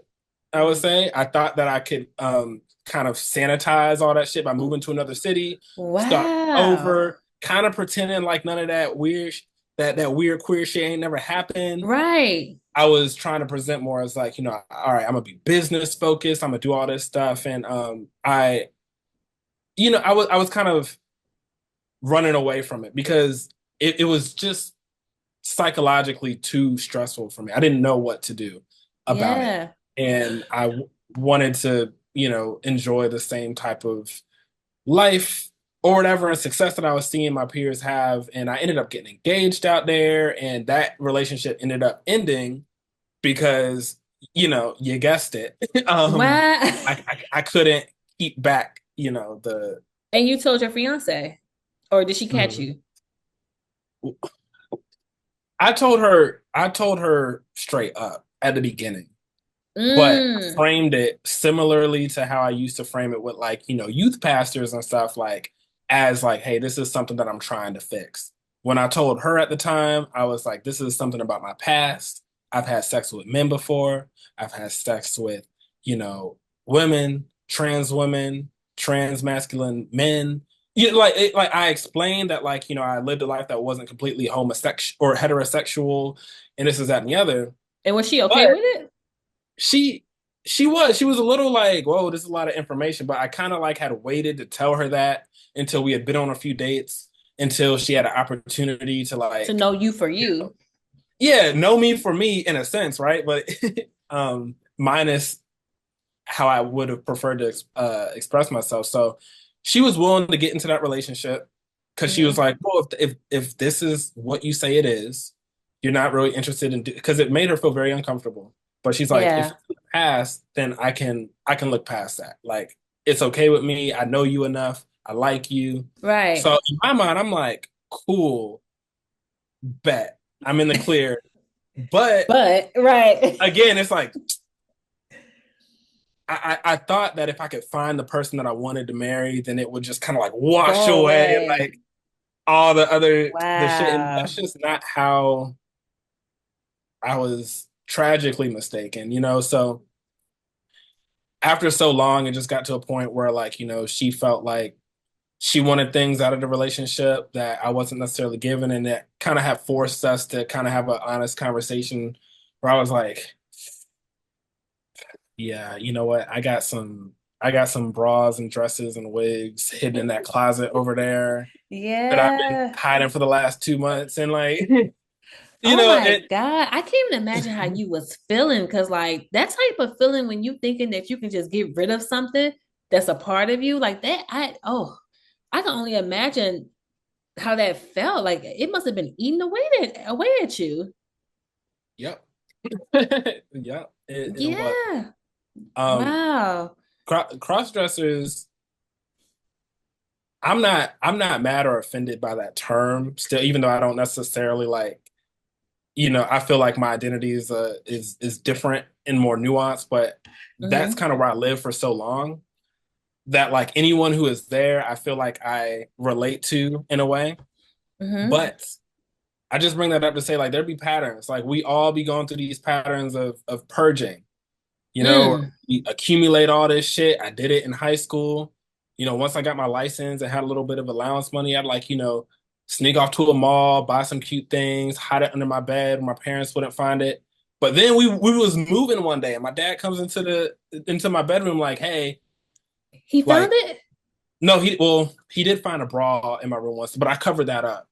Speaker 2: I would say. I thought that I could kind of sanitize all that shit by moving to another city, start
Speaker 1: Wow.
Speaker 2: over, kind of pretending like none of that weird that weird queer shit ain't never happened.
Speaker 1: Right.
Speaker 2: I was trying to present more as like, all right, I'm gonna be business focused, I'm gonna do all this stuff. And I was kind of running away from it because it was just psychologically too stressful for me. I didn't know what to do about it.
Speaker 1: Yeah.
Speaker 2: And wanted to, enjoy the same type of life or whatever and success that I was seeing my peers have. And I ended up getting engaged out there. And that relationship ended up ending because, you guessed it.
Speaker 1: Wow.
Speaker 2: I couldn't keep back, the.
Speaker 1: And you told your fiance, or did she catch
Speaker 2: Mhm.
Speaker 1: you?
Speaker 2: I told her straight up at the beginning, but I
Speaker 1: Mm.
Speaker 2: framed it similarly to how I used to frame it with like, youth pastors and stuff like as like, hey, this is something that I'm trying to fix. When I told her at the time, I was like, this is something about my past. I've had sex with men before. I've had sex with, you know, women, trans masculine men. Like I explained that, like, I lived a life that wasn't completely homosexual or heterosexual, and this is that and the other.
Speaker 1: And was she okay
Speaker 2: But
Speaker 1: with it?
Speaker 2: she she was a little like, whoa, this is a lot of information. But I kind of like had waited to tell her that until we had been on a few dates, until she had an opportunity to
Speaker 1: To
Speaker 2: like,
Speaker 1: know you for
Speaker 2: you know,
Speaker 1: you.
Speaker 2: yeah, know me for me in a sense, right? But minus how I would have preferred to express myself. So she was willing to get into that relationship because she was
Speaker 1: Hmm.
Speaker 2: like, well, if this is what you say it is, you're not really interested in, because it made her feel very uncomfortable. But she's like, if
Speaker 1: Yeah.
Speaker 2: it's in the past, then I can look past that. Like, it's okay with me. I know you enough. I like you. So
Speaker 1: Right.
Speaker 2: in my mind, I'm like, cool, bet. I'm in the clear. But
Speaker 1: But right.
Speaker 2: again, it's like I thought that if I could find the person that I wanted to marry, then it would just kind of like wash
Speaker 1: Go
Speaker 2: away
Speaker 1: away.
Speaker 2: like all the shit. And that's
Speaker 1: Wow.
Speaker 2: just not how I was tragically mistaken. So after so long, it just got to a point where like, she felt like she wanted things out of the relationship that I wasn't necessarily given, and that kind of had forced us to kind of have an honest conversation where I was like, yeah, you know what? I got some bras and dresses and wigs hidden in that closet over there that I've been
Speaker 1: Yeah.
Speaker 2: hiding for the last 2 months. And like,
Speaker 1: Oh my
Speaker 2: it,
Speaker 1: God. I can't even imagine how you was feeling because like that type of feeling when you thinking that you can just get rid of something that's a part of you like that. I can only imagine how that felt. Like it must have been eating away at you.
Speaker 2: yep. Yep. It was.
Speaker 1: Yeah.
Speaker 2: Um,
Speaker 1: Wow.
Speaker 2: Cross dressers, I'm not mad or offended by that term still, even though I don't necessarily like, I feel like my identity is different and more nuanced, but that's
Speaker 1: Hmm.
Speaker 2: kind of where I lived for so long that like anyone who is there, I feel like I relate to in a way.
Speaker 1: Hmm.
Speaker 2: But I just bring that up to say like there be patterns. Like we all be going through these patterns of purging,
Speaker 1: Mm.
Speaker 2: we accumulate all this shit. I did it in high school. Once I got my license and had a little bit of allowance money, I'd like, sneak off to a mall, buy some cute things, hide it under my bed where my parents wouldn't find it. But then we was moving one day and my dad comes into my bedroom like, hey,
Speaker 1: He found
Speaker 2: like,
Speaker 1: it?
Speaker 2: no, he did find a bra in my room once, but I covered that up.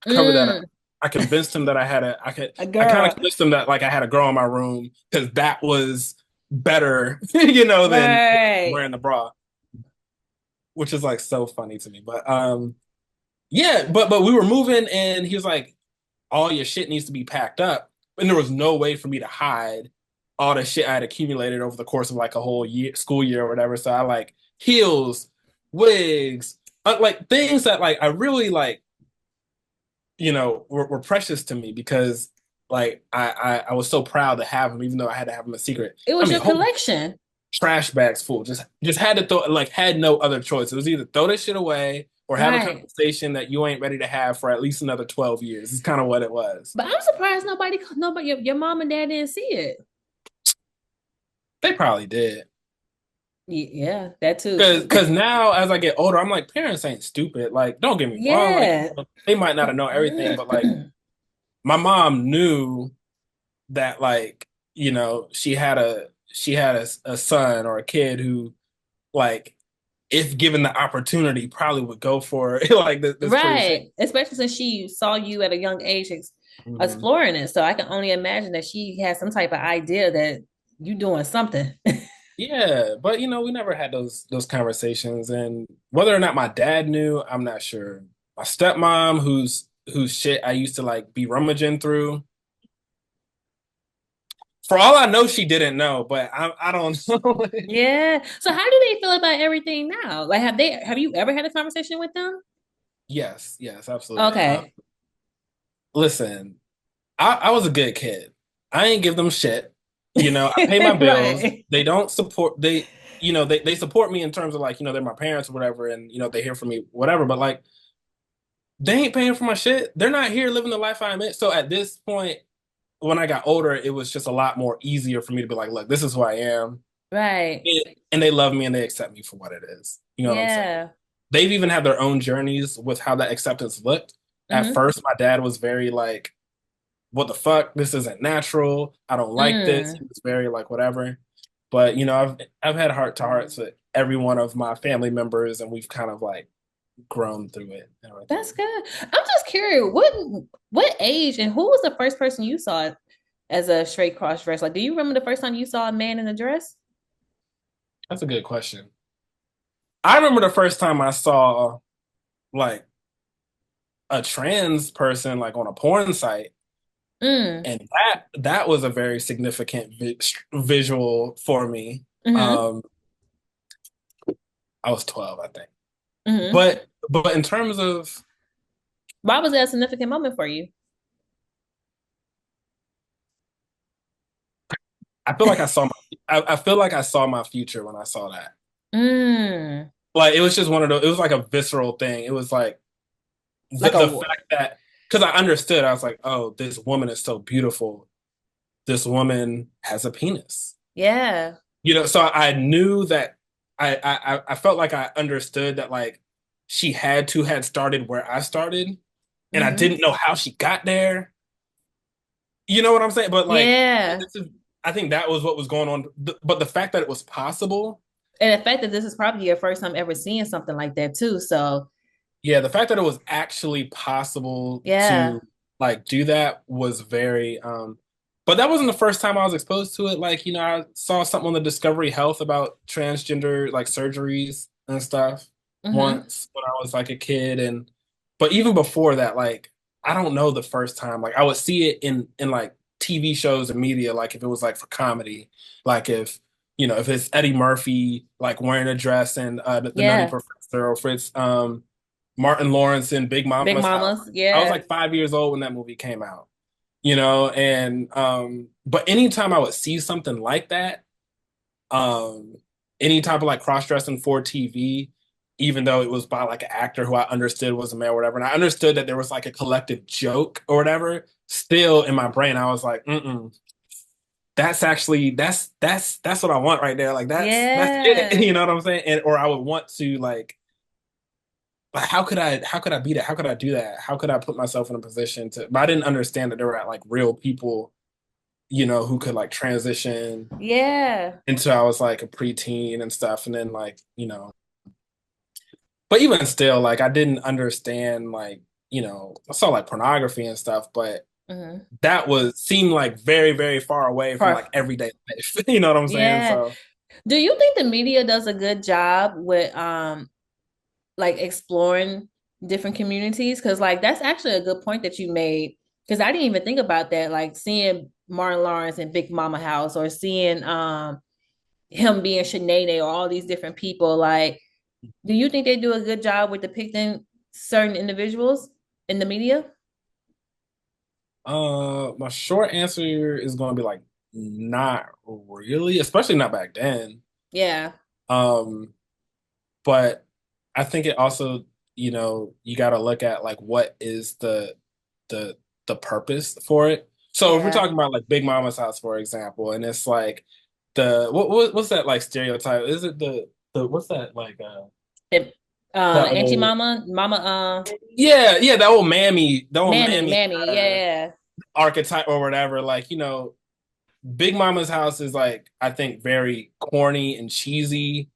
Speaker 2: I covered that up.
Speaker 1: Mm.
Speaker 2: I convinced him that
Speaker 1: A
Speaker 2: I kind of
Speaker 1: girl.
Speaker 2: convinced him that like I had a girl in my room because that was better, than
Speaker 1: Right.
Speaker 2: wearing the bra, which is like so funny to me. But yeah, but we were moving and he was like, all your shit needs to be packed up. And there was no way for me to hide all the shit I had accumulated over the course of like a whole year, school year or whatever. So I like heels, wigs, like things that like I really like, were precious to me because like I was so proud to have them, even though I had to have them a secret.
Speaker 1: It
Speaker 2: I
Speaker 1: was
Speaker 2: mean,
Speaker 1: your collection.
Speaker 2: trash bags full. Just had to throw, like, had no other choice. It was either throw this shit away or have a
Speaker 1: Right.
Speaker 2: conversation that you ain't ready to have for at least another 12 years. It's kind of what it was.
Speaker 1: But I'm surprised nobody, your mom and dad didn't see it.
Speaker 2: They probably did.
Speaker 1: Yeah, that too.
Speaker 2: Cause now as I get older, I'm like, parents ain't stupid. Like, don't get me wrong. Like,
Speaker 1: Yeah.
Speaker 2: they might not have known everything, but like my mom knew that, like, she had a son or a kid who, like, if given the opportunity, probably would go for like this crazy shit.
Speaker 1: Right. Especially since she saw you at a young age
Speaker 2: Mhm.
Speaker 1: exploring it. So I can only imagine that she has some type of idea that you doing something.
Speaker 2: Yeah, but we never had those conversations, and whether or not my dad knew, I'm not sure. My stepmom, whose shit I used to like be rummaging through, for all I know, she didn't know, but I don't know.
Speaker 1: Yeah. So how do they feel about everything now? Like have you ever had a conversation with them?
Speaker 2: Yes, yes, absolutely.
Speaker 1: Okay.
Speaker 2: Listen, I was a good kid. I ain't give them shit. I pay my bills.
Speaker 1: Right.
Speaker 2: They don't support they support me in terms of, like, they're my parents or whatever, and they hear from me, whatever, but like they ain't paying for my shit. They're not here living the life I'm in. So at this point, when I got older, it was just a lot more easier for me to be like, look, this is who I am.
Speaker 1: Right.
Speaker 2: And they love me and they accept me for what it is. You know what I'm saying?
Speaker 1: Yeah.
Speaker 2: They've even had their own journeys with how that acceptance looked. At
Speaker 1: Mm-hmm.
Speaker 2: first, my dad was very like, what the fuck? This isn't natural. I don't like this. He
Speaker 1: Mm.
Speaker 2: was very like, whatever. But I've had heart to hearts with every one of my family members, and we've kind of like grown through it and
Speaker 1: That's
Speaker 2: everything.
Speaker 1: good. I'm just curious, what age and who was the first person you saw as a straight cross dress? Like, do you remember the first time you saw a man in a dress?
Speaker 2: That's a good question. I remember the first time I saw, like, a trans person, like, on a porn site,
Speaker 1: Mm.
Speaker 2: and that was a very significant visual for me.
Speaker 1: Mm-hmm.
Speaker 2: Um, I was 12, I think.
Speaker 1: Mm-hmm.
Speaker 2: But in terms of,
Speaker 1: Why was that a significant moment for you?
Speaker 2: I feel like I feel like I saw my future when I saw that.
Speaker 1: Mm.
Speaker 2: Like, it was just one of those. It was like a visceral thing. It was like
Speaker 1: Like
Speaker 2: the
Speaker 1: a
Speaker 2: fact that, because I understood, I was like, oh, this woman is so beautiful. This woman has a penis.
Speaker 1: yeah.
Speaker 2: So I knew that I felt like I understood that, like, she had started where I started, and I
Speaker 1: Mm-hmm.
Speaker 2: didn't know how she got there. You know what I'm saying? But like,
Speaker 1: Yeah.
Speaker 2: I think that was what was going on. But the fact that it was possible,
Speaker 1: And the fact that this is probably your first time ever seeing something like that too. So
Speaker 2: yeah, the fact that it was actually possible
Speaker 1: yeah.
Speaker 2: to, like, do that was very but that wasn't the first time I was exposed to it. Like, I saw something on the Discovery Health about transgender, like, surgeries and stuff
Speaker 1: Mm-hmm.
Speaker 2: once when I was like a kid. And but even before that, like, I don't know the first time. Like, I would see it in like TV shows and media, like if it was like for comedy, like if it's Eddie Murphy like wearing a dress and the Nutty
Speaker 1: Yeah.
Speaker 2: Professor, or if it's Martin Lawrence in Big
Speaker 1: Big
Speaker 2: Mama's House.
Speaker 1: mamas.
Speaker 2: I was
Speaker 1: Yeah.
Speaker 2: like 5 years old when that movie came out, and but anytime I would see something like that, um, any type of like cross-dressing for TV, even though it was by like an actor who I understood was a male or whatever, and I understood that there was like a collective joke or whatever, still in my brain, I was like, mm-mm. That's actually that's what I want right there. Like, that's it.
Speaker 1: Yeah.
Speaker 2: You know what I'm saying? And or I would want to, like, how could I be that? How could I do that? How could I put myself in a position to, but I didn't understand that there were like real people, who could like transition
Speaker 1: Yeah.
Speaker 2: until I was like a preteen and stuff. And then, like, but even still, like, I didn't understand, like, I saw like pornography and stuff, but
Speaker 1: Mm-hmm.
Speaker 2: that was seemed like very, very far away from like
Speaker 1: Perfect.
Speaker 2: everyday life. You know what I'm saying?
Speaker 1: Yeah.
Speaker 2: So
Speaker 1: Do you think the media does a good job with like exploring different communities? Because like that's actually a good point that you made. Because I didn't even think about that. Like seeing Martin Lawrence in Big Mama House or seeing him being Shanae or all these different people. Like, do you think they do a good job with depicting certain individuals in the media?
Speaker 2: my short answer is going to be like, not really, especially not back then.
Speaker 1: Yeah.
Speaker 2: Um, but I think it also, you got to look at like what is the the purpose for it. So if we're
Speaker 1: Yeah.
Speaker 2: talking about like Big Mama's house, for example, and it's like what's that like stereotype? Is it the what's that like
Speaker 1: It,
Speaker 2: that
Speaker 1: Auntie
Speaker 2: old
Speaker 1: Mama,
Speaker 2: yeah,
Speaker 1: Mammy,
Speaker 2: mammy
Speaker 1: Mammy, yeah.
Speaker 2: archetype or whatever. Like, Big Mama's house is like I think very corny and cheesy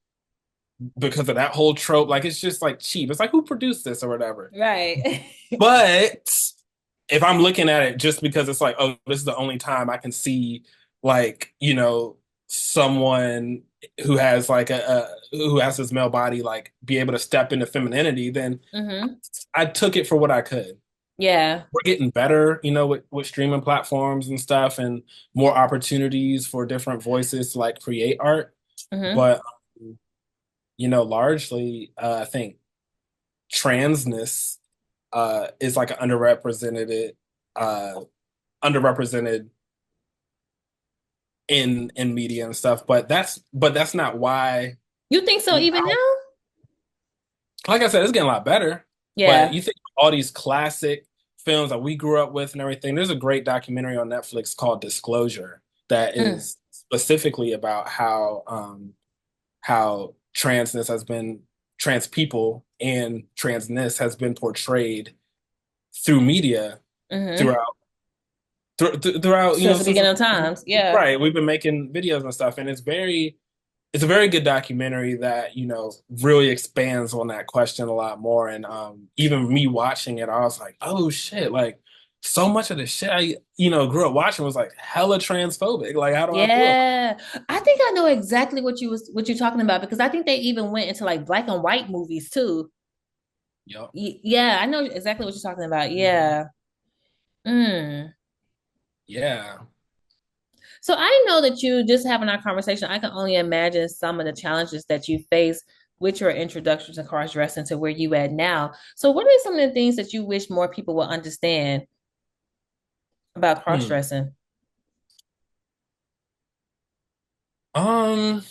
Speaker 2: because of that whole trope. Like it's just like cheap. It's like who produced this or whatever.
Speaker 1: Right.
Speaker 2: But if I'm looking at it just because it's like, oh, this is the only time I can see like, someone who has like who has this male body like be able to step into femininity, then
Speaker 1: Hmm.
Speaker 2: I took it for what I could.
Speaker 1: Yeah.
Speaker 2: We're getting better, with streaming platforms and stuff and more opportunities for different voices to like create art.
Speaker 1: Hmm.
Speaker 2: But largely I think transness is like an uh underrepresented in media and stuff. But that's not why,
Speaker 1: You think so
Speaker 2: you
Speaker 1: even
Speaker 2: know,
Speaker 1: now?
Speaker 2: like I said, it's getting a lot better. But
Speaker 1: Yeah.
Speaker 2: you think all these classic films that we grew up with and everything, there's a great documentary on Netflix called Disclosure that
Speaker 1: Mm.
Speaker 2: is specifically about how trans people and transness has been portrayed through media
Speaker 1: Hmm.
Speaker 2: throughout throughout
Speaker 1: Since the
Speaker 2: since
Speaker 1: beginning of times. Yeah.
Speaker 2: right, we've been making videos and stuff, and it's a very good documentary that really expands on that question a lot more. And even me watching it, I was like, oh shit, like so much of the shit I grew up watching was like hella transphobic. Like how do I feel about
Speaker 1: Yeah. I think I know exactly what you're talking about because I think they even went into like black and white movies too.
Speaker 2: it? Yup.
Speaker 1: Yeah, I know exactly what you're talking about. Yeah. Mm.
Speaker 2: Yeah.
Speaker 1: So I know that you just having our conversation, I can only imagine some of the challenges that you face with your introduction to cross dressing to where you at now. So what are some of the things that you wish more people will understand about cross
Speaker 2: Hmm.
Speaker 1: dressing?
Speaker 2: Um,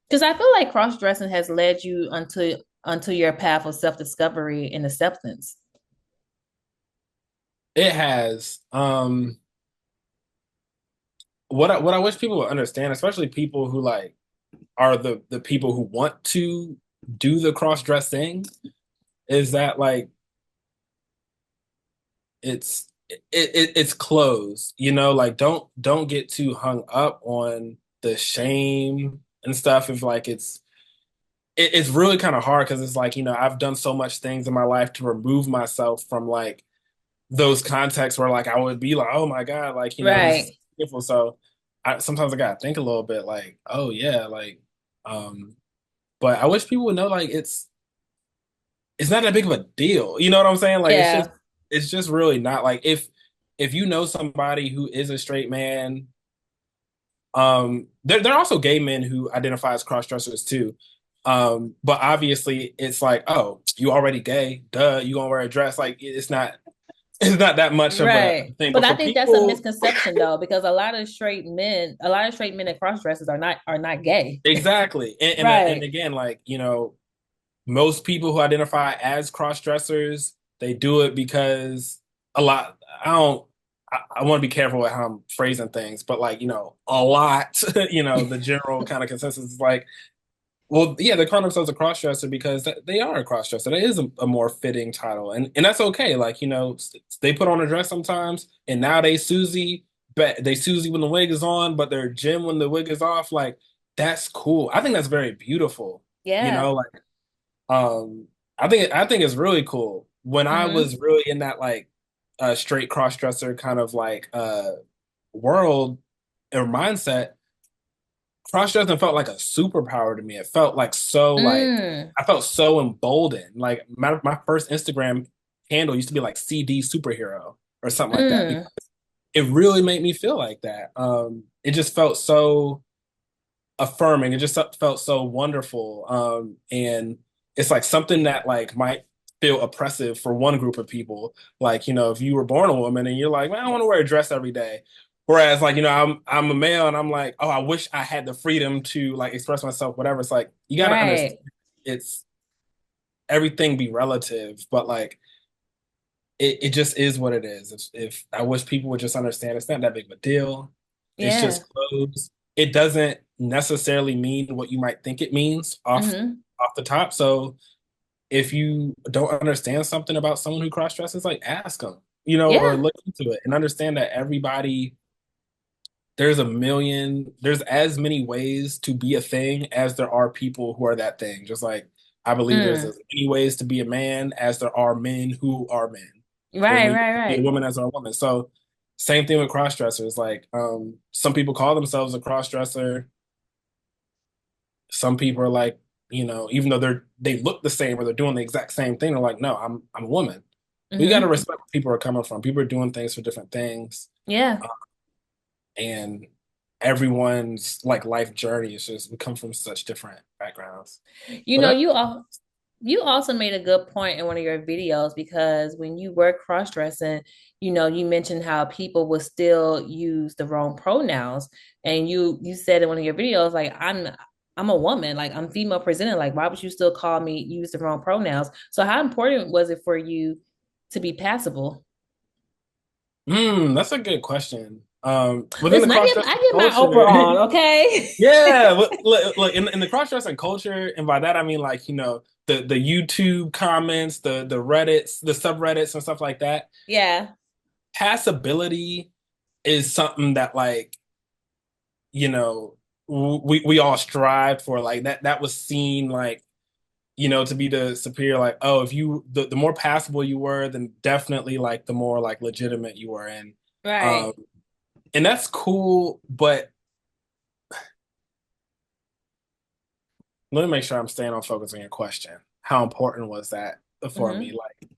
Speaker 1: Because I feel like cross dressing has led you onto your path of self discovery and acceptance.
Speaker 2: it has. What I wish people would understand, especially people who like are the people who want to do the cross dress thing, is that like it's clothes, like don't get too hung up on the shame and stuff. If like it's really kind of hard because it's like, I've done so much things in my life to remove myself from like those contexts where like I would be like, oh my God, like, this is
Speaker 1: Right.
Speaker 2: beautiful. So sometimes I gotta think a little bit like, oh yeah, like, um, but I wish people would know like it's not that big of a deal. You know what I'm saying? Like
Speaker 1: Yeah.
Speaker 2: it's just really not like if you know somebody who is a straight man, there are also gay men who identify as cross dressers too. But obviously it's like, oh, you already gay, duh, you gonna wear a dress. Like it's not that much of a
Speaker 1: Right.
Speaker 2: thing.
Speaker 1: But
Speaker 2: But
Speaker 1: I
Speaker 2: for
Speaker 1: think that's a
Speaker 2: people,
Speaker 1: misconception though, because a lot of straight men and cross dressers are not gay.
Speaker 2: exactly. And
Speaker 1: Right.
Speaker 2: again, like, most people who identify as cross dressers, they do it because a lot, I don't, I want to be careful with how I'm phrasing things, but like, a lot, the general kind of consensus is like, well, yeah, they call themselves a crossdresser because they are a crossdresser. That is a more fitting title, and that's okay. Like, they put on a dress sometimes, and now they Susie, but they Susie when the wig is on, but they're Jim when the wig is off. Like, that's cool. I think that's very beautiful.
Speaker 1: Yeah.
Speaker 2: Like, I think it's really cool. When I
Speaker 1: Hmm.
Speaker 2: was really in that like straight crossdresser kind of like world or mindset, cross-dressing felt like a superpower to me. It felt like so like
Speaker 1: Mm.
Speaker 2: I felt so emboldened. Like my first Instagram handle used to be like CD superhero or something like that
Speaker 1: Mm.
Speaker 2: because it really made me feel like that. It just felt so affirming. It just felt so wonderful. And it's like something that like might feel oppressive for one group of people. Like, if you were born a woman and you're like, man, I want to wear a dress every day. Whereas like, I'm a male and I'm like, oh, I wish I had the freedom to like express myself, whatever. It's like you gotta
Speaker 1: Right.
Speaker 2: understand it's everything be relative, but like it just is what it is. If I wish people would just understand it's not that big of a deal. It's
Speaker 1: Yeah.
Speaker 2: just clothes. It doesn't necessarily mean what you might think it means
Speaker 1: Hmm.
Speaker 2: off the top. So if you don't understand something about someone who cross dresses, like ask them, or
Speaker 1: Yeah.
Speaker 2: look into it and understand that there's as many ways to be a thing as there are people who are that thing. Just like I believe there's
Speaker 1: Mm.
Speaker 2: as many ways to be a man as there are men who are men. There's
Speaker 1: Right,
Speaker 2: many
Speaker 1: right,
Speaker 2: ways to be a
Speaker 1: right.
Speaker 2: woman as there are women. So same thing with cross dressers. Like some people call themselves a cross dresser. Some people are like, even though they look the same or they're doing the exact same thing, they're like, no, I'm a woman. We got to
Speaker 1: Hmm.
Speaker 2: respect where people are coming from. People are doing things for different things,
Speaker 1: Yeah.
Speaker 2: and everyone's like life journey is just we come from such different backgrounds.
Speaker 1: You
Speaker 2: But
Speaker 1: know, you also made a good point in one of your videos because when you were cross-dressing, you mentioned how people would still use the wrong pronouns. And you said in one of your videos, like, I'm a woman, like I'm female presenting, like why would you still call me use the wrong pronouns? So how important was it for you to be passable?
Speaker 2: that's a good question. Within the
Speaker 1: Listen,
Speaker 2: cross
Speaker 1: I
Speaker 2: dressing
Speaker 1: get my
Speaker 2: culture,
Speaker 1: Oprah on, okay?
Speaker 2: yeah, look in the cross dressing culture, and by that I mean like the YouTube comments, the Reddits, the subreddits, and stuff like that.
Speaker 1: Yeah.
Speaker 2: Passability is something that like you know we all strive for. Like that was seen like to be the superior. Like, oh, if the more passable you were, then definitely like the more like legitimate you were. Um,
Speaker 1: Right.
Speaker 2: and that's cool, but let me make sure I'm staying on focus on your question. How important was that for me?
Speaker 1: Hmm.
Speaker 2: Like,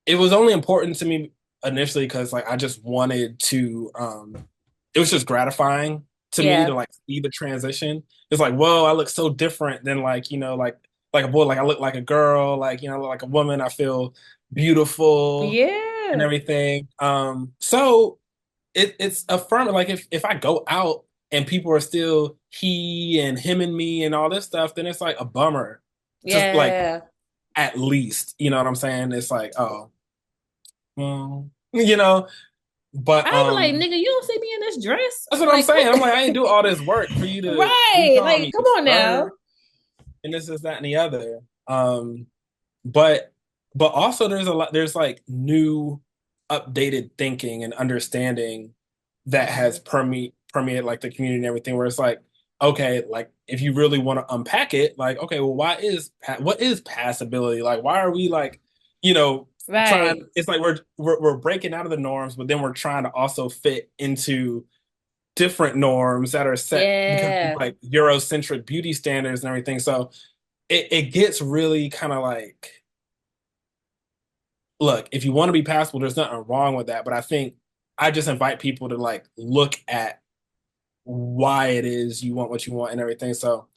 Speaker 2: it was only important to me initially because like I just wanted to. It was just gratifying to me to
Speaker 1: Yeah.
Speaker 2: like see the transition. It's like, whoa, I look so different than like like a boy. Like I look like a girl. Like I look like a woman. I feel beautiful and
Speaker 1: Yeah.
Speaker 2: everything. So it's affirming. Like if I go out and people are still he and him and me and all this stuff, then it's like a bummer. Just like
Speaker 1: Yeah.
Speaker 2: at least, you know what I'm saying? It's like, oh, well, you know. But
Speaker 1: I be like, nigga, you don't see me in this dress.
Speaker 2: that's what I'm
Speaker 1: Like,
Speaker 2: saying. I'm like, I ain't do all this work for you to be
Speaker 1: right.
Speaker 2: calling
Speaker 1: Like,
Speaker 2: me
Speaker 1: come on now.
Speaker 2: sir and this is that and the other. But but also there's like new updated thinking and understanding that has
Speaker 1: Hmm.
Speaker 2: permeated like the community and everything where it's like okay, like if you really want to unpack it, like okay, well what is passability? Like why are we like you know trying,
Speaker 1: Right.
Speaker 2: it's like we're breaking out of the norms, but then we're trying to also fit into different norms that are set because of
Speaker 1: Yeah.
Speaker 2: like Eurocentric beauty standards and everything. So it gets really kind of like, look, if you want to be passable, there's nothing wrong with that. But I think I just invite people to like look at why it is you want what you want and everything. So,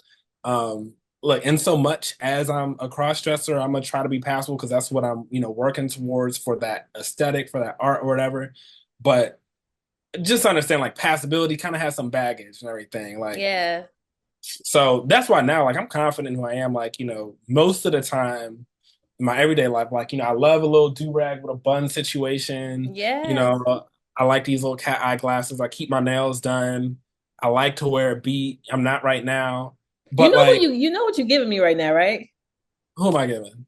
Speaker 2: look, in so much as I'm a cross dresser, I'm gonna try to be passable because that's what I'm, working towards for that aesthetic, for that art or whatever. But just understand, like, passability kind of has some baggage and everything. Like,
Speaker 1: Yeah.
Speaker 2: so that's why now, like, I'm confident in who I am. Like, most of the time in my everyday life, like, I love a little do rag with a bun situation.
Speaker 1: Yes.
Speaker 2: I like these little cat eye glasses. I keep my nails done. I like to wear a beat. I'm not right now, but like,
Speaker 1: You know what you're giving me right now, right?
Speaker 2: who am I giving?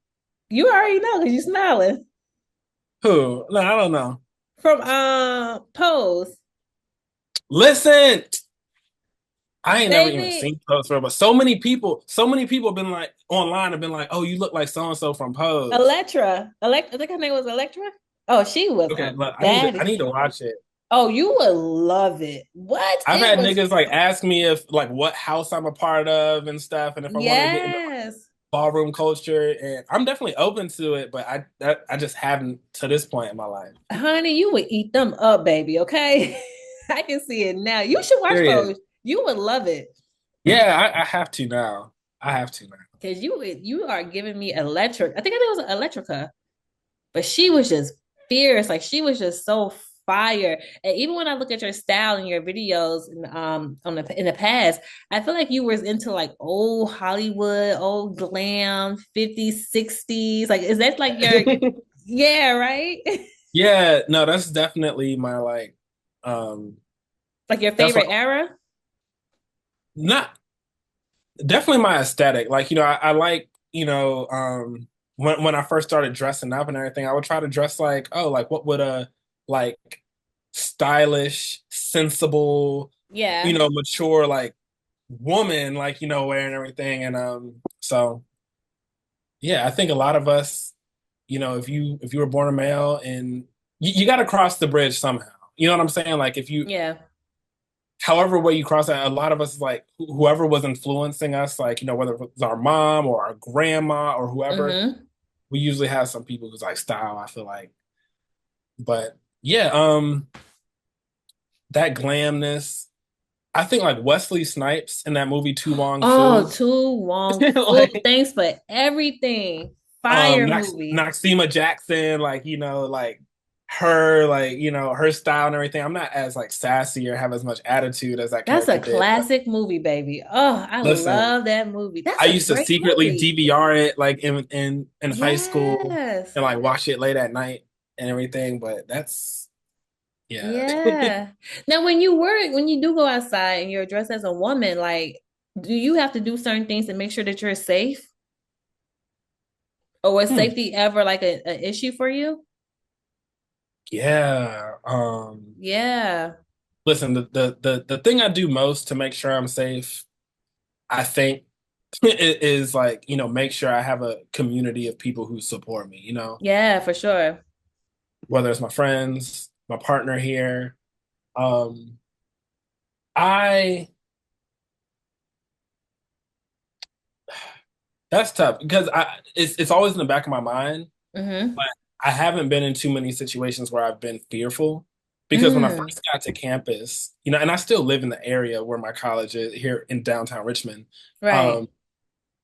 Speaker 1: You already know because you're smiling.
Speaker 2: Who? No, I don't know.
Speaker 1: From Pose.
Speaker 2: Listen, I ain't never even
Speaker 1: Baby,
Speaker 2: seen Pose for, but so many people have been like online have been like, oh, you look like so and so from Pose.
Speaker 1: I think her name was Electra. Oh, she was
Speaker 2: Okay,
Speaker 1: a
Speaker 2: look, I
Speaker 1: baddie.
Speaker 2: need to watch it.
Speaker 1: Oh, you would love it. What?
Speaker 2: I've
Speaker 1: It
Speaker 2: had
Speaker 1: was,
Speaker 2: niggas like ask me if like what house I'm a part of and stuff, and if I want to get into
Speaker 1: yes.
Speaker 2: ballroom culture, and I'm definitely open to it, but I just haven't to this point in my life.
Speaker 1: Honey, you would eat them up, baby, okay? I can see it now. You should watch
Speaker 2: Period.
Speaker 1: Pose. You would love it.
Speaker 2: Yeah, I have to now. I have to now.
Speaker 1: Because you are giving me electric. I think it was Electrica, but she was just fierce. Like she was just so fire. And even when I look at your style and your videos in the past, I feel like you was into like old Hollywood, old glam, 50s, 60s. Like, is that like your yeah, right?
Speaker 2: Yeah, no, that's definitely my like um
Speaker 1: Like your
Speaker 2: that's what
Speaker 1: favorite era?
Speaker 2: not definitely my aesthetic. Like, I like, when I first started dressing up and everything, I would try to dress like, oh, like what would a like stylish, sensible,
Speaker 1: Yeah.
Speaker 2: mature like woman like, wear and everything. And so yeah, I think a lot of us, if you were born a male and you got to cross the bridge somehow. You know what I'm saying? Like if you
Speaker 1: Yeah.
Speaker 2: however way you cross that, a lot of us like whoever was influencing us, like, whether it was our mom or our grandma or whoever,
Speaker 1: Mm-hmm.
Speaker 2: we usually have some people who's like style, I feel like. But yeah, that glamness. I think like Wesley Snipes in that movie To Wong
Speaker 1: Oh,
Speaker 2: Fu.
Speaker 1: To Wong Fu.
Speaker 2: Like
Speaker 1: Thanks for everything. Fire movie.
Speaker 2: Noxema Jackson, like, like her, like, her style and everything. I'm not as like sassy or have as much attitude as that
Speaker 1: That's a
Speaker 2: character did. But
Speaker 1: classic movie, baby. Oh, I
Speaker 2: listen,
Speaker 1: love that movie. That's
Speaker 2: I
Speaker 1: a
Speaker 2: used to
Speaker 1: great
Speaker 2: secretly
Speaker 1: movie.
Speaker 2: DVR it like in high school
Speaker 1: Yes.
Speaker 2: and like watch it late at night and everything. But that's yeah.
Speaker 1: Yeah. Now, when you do go outside and you're dressed as a woman, like, do you have to do certain things to make sure that you're safe? Or was
Speaker 2: Hmm.
Speaker 1: safety ever like a issue for you?
Speaker 2: Yeah.
Speaker 1: Yeah.
Speaker 2: Listen, the thing I do most to make sure I'm safe, I think, is like, make sure I have a community of people who support me,
Speaker 1: Yeah, for sure.
Speaker 2: whether it's my friends, my partner here. Um, I That's tough because it's always in the back of my mind,
Speaker 1: Mm-hmm.
Speaker 2: but I haven't been in too many situations where I've been fearful because when I
Speaker 1: Mm.
Speaker 2: first got to campus, and I still live in the area where my college is here in downtown Richmond.
Speaker 1: Right.
Speaker 2: Um,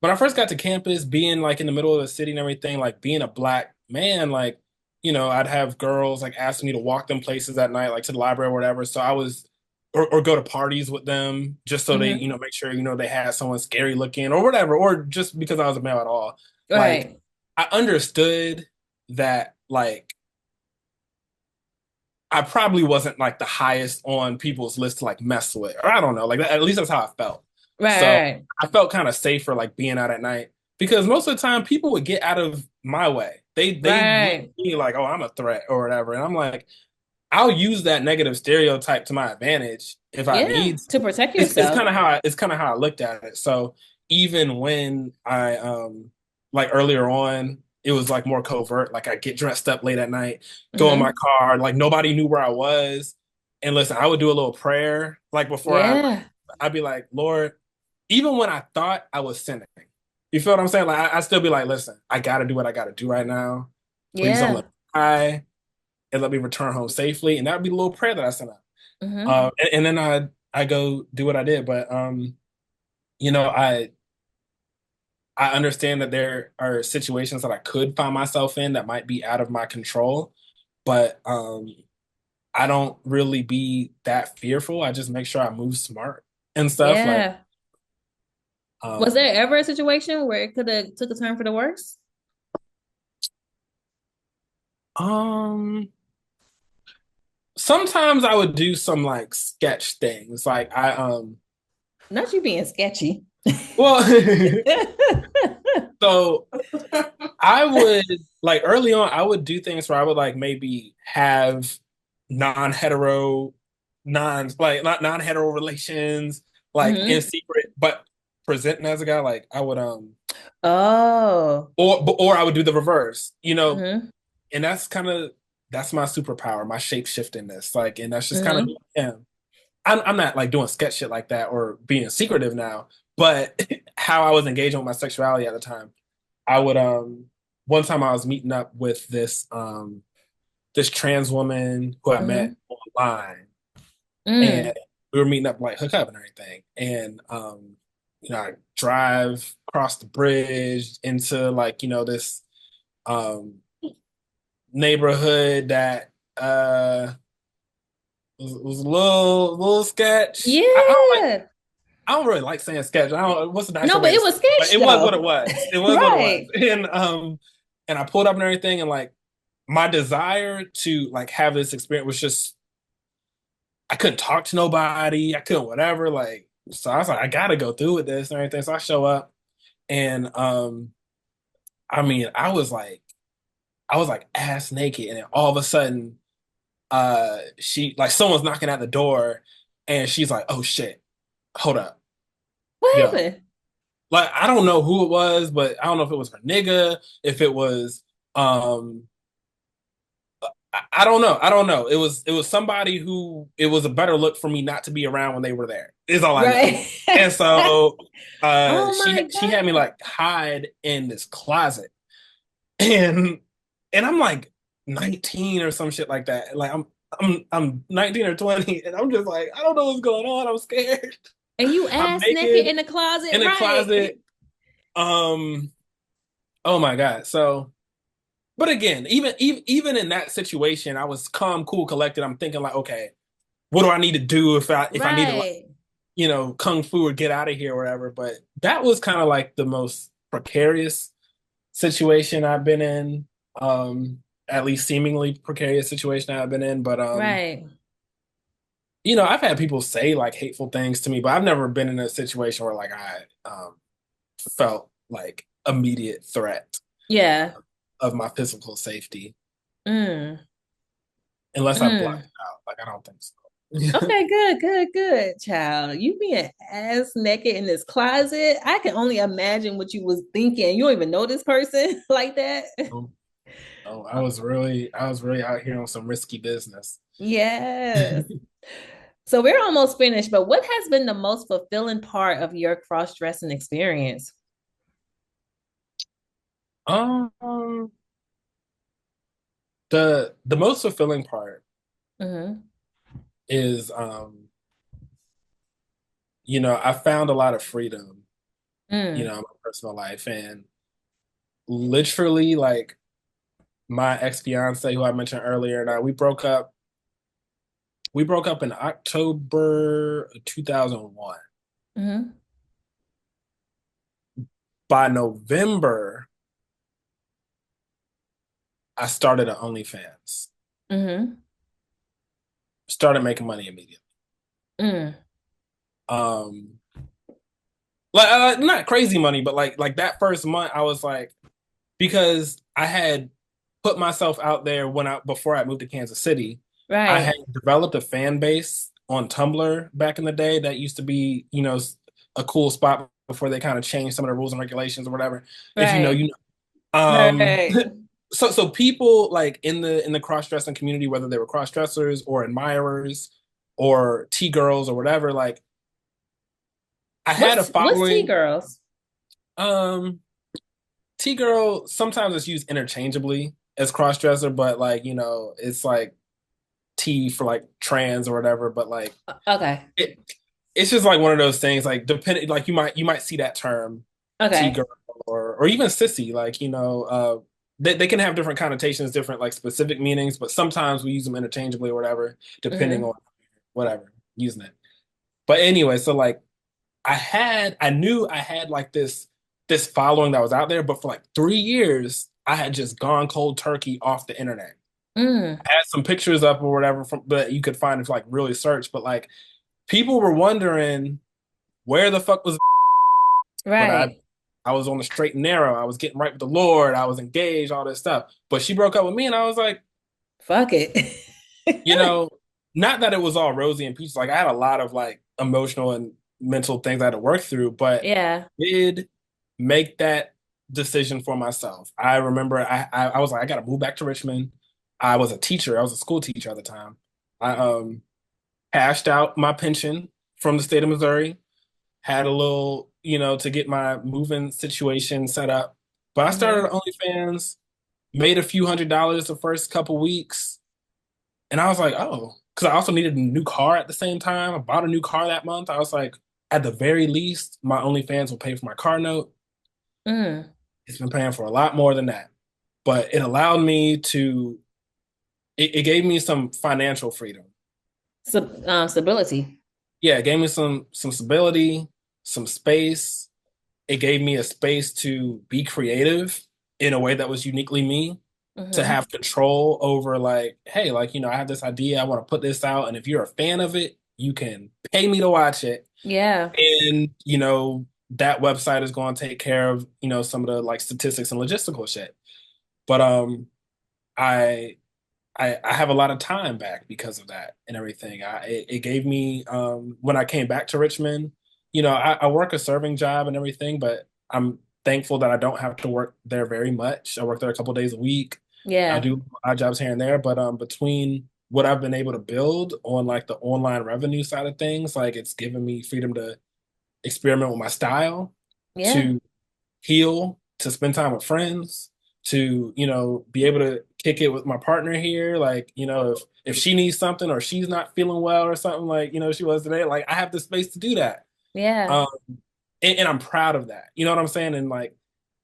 Speaker 2: when I first got to campus, being like in the middle of the city and everything, like being a black man, like, I'd have girls like ask me to walk them places at night, like to the library or whatever. So I was, or go to parties with them just so they,
Speaker 1: Mm-hmm.
Speaker 2: make sure, they had someone scary looking or whatever, or just because I was a male at all. Like,
Speaker 1: Right.
Speaker 2: I understood that, like, I probably wasn't like the highest on people's list to like mess with, or I don't know, like at least that's how I felt. So
Speaker 1: Right.
Speaker 2: I felt kind of safer like being out at night because most of the time people would get out of my way. They look at
Speaker 1: Right.
Speaker 2: me like, oh, I'm a threat or whatever, and I'm like, I'll use that negative stereotype to my advantage if I
Speaker 1: Yeah.
Speaker 2: need
Speaker 1: To
Speaker 2: to.
Speaker 1: protect
Speaker 2: It's
Speaker 1: yourself.
Speaker 2: kind of how I looked at it. So even when I like earlier on, it was like more covert. Like I get dressed up late at night, go in my
Speaker 1: Mm-hmm.
Speaker 2: car, like nobody knew where I was. And listen, I would do a little prayer like before
Speaker 1: Yeah.
Speaker 2: I'd be like, Lord, even when I thought I was sinning, you feel what I'm saying? Like I still be like, listen, I gotta do what I gotta do right now. Please don't let
Speaker 1: Yeah.
Speaker 2: me die and let me return home safely. And that would be the little prayer that I sent out.
Speaker 1: Mm-hmm.
Speaker 2: And then I go do what I did. But you know, I understand that there are situations that I could find myself in that might be out of my control, but I don't really be that fearful. I just make sure I move smart and stuff. Like
Speaker 1: Yeah. Was
Speaker 2: um
Speaker 1: there ever a situation where it could have took a turn for the worse?
Speaker 2: um sometimes I would do some like sketch things. Like
Speaker 1: Not you being sketchy.
Speaker 2: well so I would like early on, I would do things where I would like maybe have non-hetero, not non-hetero relations, like in
Speaker 1: Hmm.
Speaker 2: secret, but presenting as a guy, like I would
Speaker 1: Oh.
Speaker 2: or I would do the reverse,
Speaker 1: Hmm.
Speaker 2: and that's my superpower, my shape shiftingness, like, and that's just kind of
Speaker 1: Hmm.
Speaker 2: yeah. I'm not like doing sketch shit like that or being secretive now, but how I was engaging with my sexuality at the time. I would one time I was meeting up with this trans woman who I met
Speaker 1: Hmm.
Speaker 2: online and
Speaker 1: Mm.
Speaker 2: we were meeting up like hook up and everything. And I drive across the bridge into like, this um neighborhood that was a little sketch.
Speaker 1: Yeah.
Speaker 2: I don't really like saying sketch. I don't what's the
Speaker 1: No,
Speaker 2: nicer
Speaker 1: but
Speaker 2: way to
Speaker 1: it
Speaker 2: say
Speaker 1: was
Speaker 2: it. But
Speaker 1: sketch
Speaker 2: it was what it
Speaker 1: though.
Speaker 2: was. It was what it was.
Speaker 1: Right.
Speaker 2: And I pulled up and everything and like my desire to like have this experience was just I couldn't talk to nobody. I couldn't whatever. Like so I was like, I gotta go through with this and everything. So I show up and I mean I was like ass naked and then all of a sudden she like someone's knocking at the door and she's like, oh shit, hold up.
Speaker 1: What
Speaker 2: Yo,
Speaker 1: happened?
Speaker 2: like I don't know who it was, but I don't know if it was her nigga, if it was um I don't know. I don't know. It was somebody who it was a better look for me not to be around when they were there. Is all I know.
Speaker 1: Right.
Speaker 2: And so
Speaker 1: Oh my
Speaker 2: she had me
Speaker 1: God.
Speaker 2: like hide in this closet. And I'm like 19 or some shit like that. Like I'm 19 or 20 and I'm just like I don't know what's going on. I'm scared.
Speaker 1: And you
Speaker 2: I'm
Speaker 1: ass naked
Speaker 2: naked
Speaker 1: in the closet,
Speaker 2: in the
Speaker 1: right?
Speaker 2: closet. Um oh my God. So but again, even in that situation, I was calm, cool, collected. I'm thinking like, okay, what do I need to do if I need to like,
Speaker 1: Right.
Speaker 2: kung fu or get out of here or whatever. But that was kind of like the most precarious situation I've been in. At least seemingly precarious situation I've been in. But
Speaker 1: Right.
Speaker 2: I've had people say like hateful things to me, but I've never been in a situation where like I felt like immediate threat
Speaker 1: Yeah.
Speaker 2: of my physical safety.
Speaker 1: Mm.
Speaker 2: Unless I blocked
Speaker 1: Mm.
Speaker 2: it out. Like I don't think so.
Speaker 1: Okay, good, good, good, child. You being ass naked in this closet. I can only imagine what you was thinking. You don't even know this person like that.
Speaker 2: Oh, oh, I was really out here on some risky business.
Speaker 1: Yes. So we're almost finished, but what has been the most fulfilling part of your cross-dressing experience?
Speaker 2: Um, the most fulfilling part
Speaker 1: Mm-hmm.
Speaker 2: is I found a lot of freedom, in
Speaker 1: Mm.
Speaker 2: my personal life and literally like my ex-fiance who I mentioned earlier and we broke up in October of 2001.
Speaker 1: Mm-hmm.
Speaker 2: By November, I started an OnlyFans.
Speaker 1: Mm-hmm.
Speaker 2: Started making money immediately.
Speaker 1: Mm.
Speaker 2: Um, like not crazy money, but like that first month, I was like, because I had put myself out there before I moved to Kansas City, I had
Speaker 1: Right.
Speaker 2: developed a fan base on Tumblr back in the day that used to be, a cool spot before they kind of changed some of the rules and regulations or whatever. If you know,
Speaker 1: Right.
Speaker 2: you know.
Speaker 1: Right.
Speaker 2: So people like in the cross-dressing community, whether they were cross-dressers or admirers or T-girls or whatever, like I had a
Speaker 1: What's T
Speaker 2: following.
Speaker 1: girls?
Speaker 2: Um, T-girl sometimes it's used interchangeably as cross-dresser, but like, it's like T for like trans or whatever, but like
Speaker 1: Okay.
Speaker 2: it it's just like one of those things, like depending like you might see that term
Speaker 1: Okay.
Speaker 2: T-girl or even sissy, like, they can have different connotations, different like specific meanings, but sometimes we use them interchangeably or whatever, depending
Speaker 1: Mm-hmm.
Speaker 2: on whatever, using it. But anyway, so like I knew I had like this following that was out there, but for like 3 years, I had just gone cold turkey off the internet.
Speaker 1: Mm.
Speaker 2: I had some pictures up or whatever but you could find if like really search, but like people were wondering where the fuck was but
Speaker 1: Right.
Speaker 2: I was on the straight and narrow. I was getting right with the Lord. I was engaged, all this stuff. But she broke up with me and I was like,
Speaker 1: Fuck it.
Speaker 2: you know, not that it was all rosy and peaches. Like I had a lot of like emotional and mental things I had to work through, but
Speaker 1: Yeah.
Speaker 2: did make that decision for myself. I remember I was like, I gotta move back to Richmond. I was a teacher, I was a school teacher at the time. I cashed out my pension from the state of Missouri, had a little, to get my moving situation set up. But I started
Speaker 1: Mm-hmm.
Speaker 2: OnlyFans, made a few $100s the first couple weeks, and I was like, oh, because I also needed a new car at the same time. I bought a new car that month. I was like, at the very least, my OnlyFans will pay for my car note.
Speaker 1: Mm.
Speaker 2: It's been paying for a lot more than that. But it allowed me to, it gave me some financial freedom.
Speaker 1: Stability.
Speaker 2: Yeah, it gave me some stability, some space. It gave me a space to be creative in a way that was uniquely me, to
Speaker 1: Hmm.
Speaker 2: have control over like, hey, like, I have this idea, I want to put this out, and if you're a fan of it, you can pay me to watch it.
Speaker 1: Yeah.
Speaker 2: And, that website is going to take care of, some of the like statistics and logistical shit. But I I have a lot of time back because of that and everything. It gave me when I came back to Richmond, I work a serving job and everything, but I'm thankful that I don't have to work there very much. I work there a couple days a week. I
Speaker 1: Yeah.
Speaker 2: do odd jobs here and there, but between what I've been able to build on like the online revenue side of things, like it's given me freedom to experiment with my style,
Speaker 1: Yeah.
Speaker 2: to heal, to spend time with friends, to, be able to kick it with my partner here. Like, if she needs something or she's not feeling well or something like, she was today, like I have the space to do that.
Speaker 1: Yeah.
Speaker 2: Um, and I'm proud of that. You know what I'm saying? And like,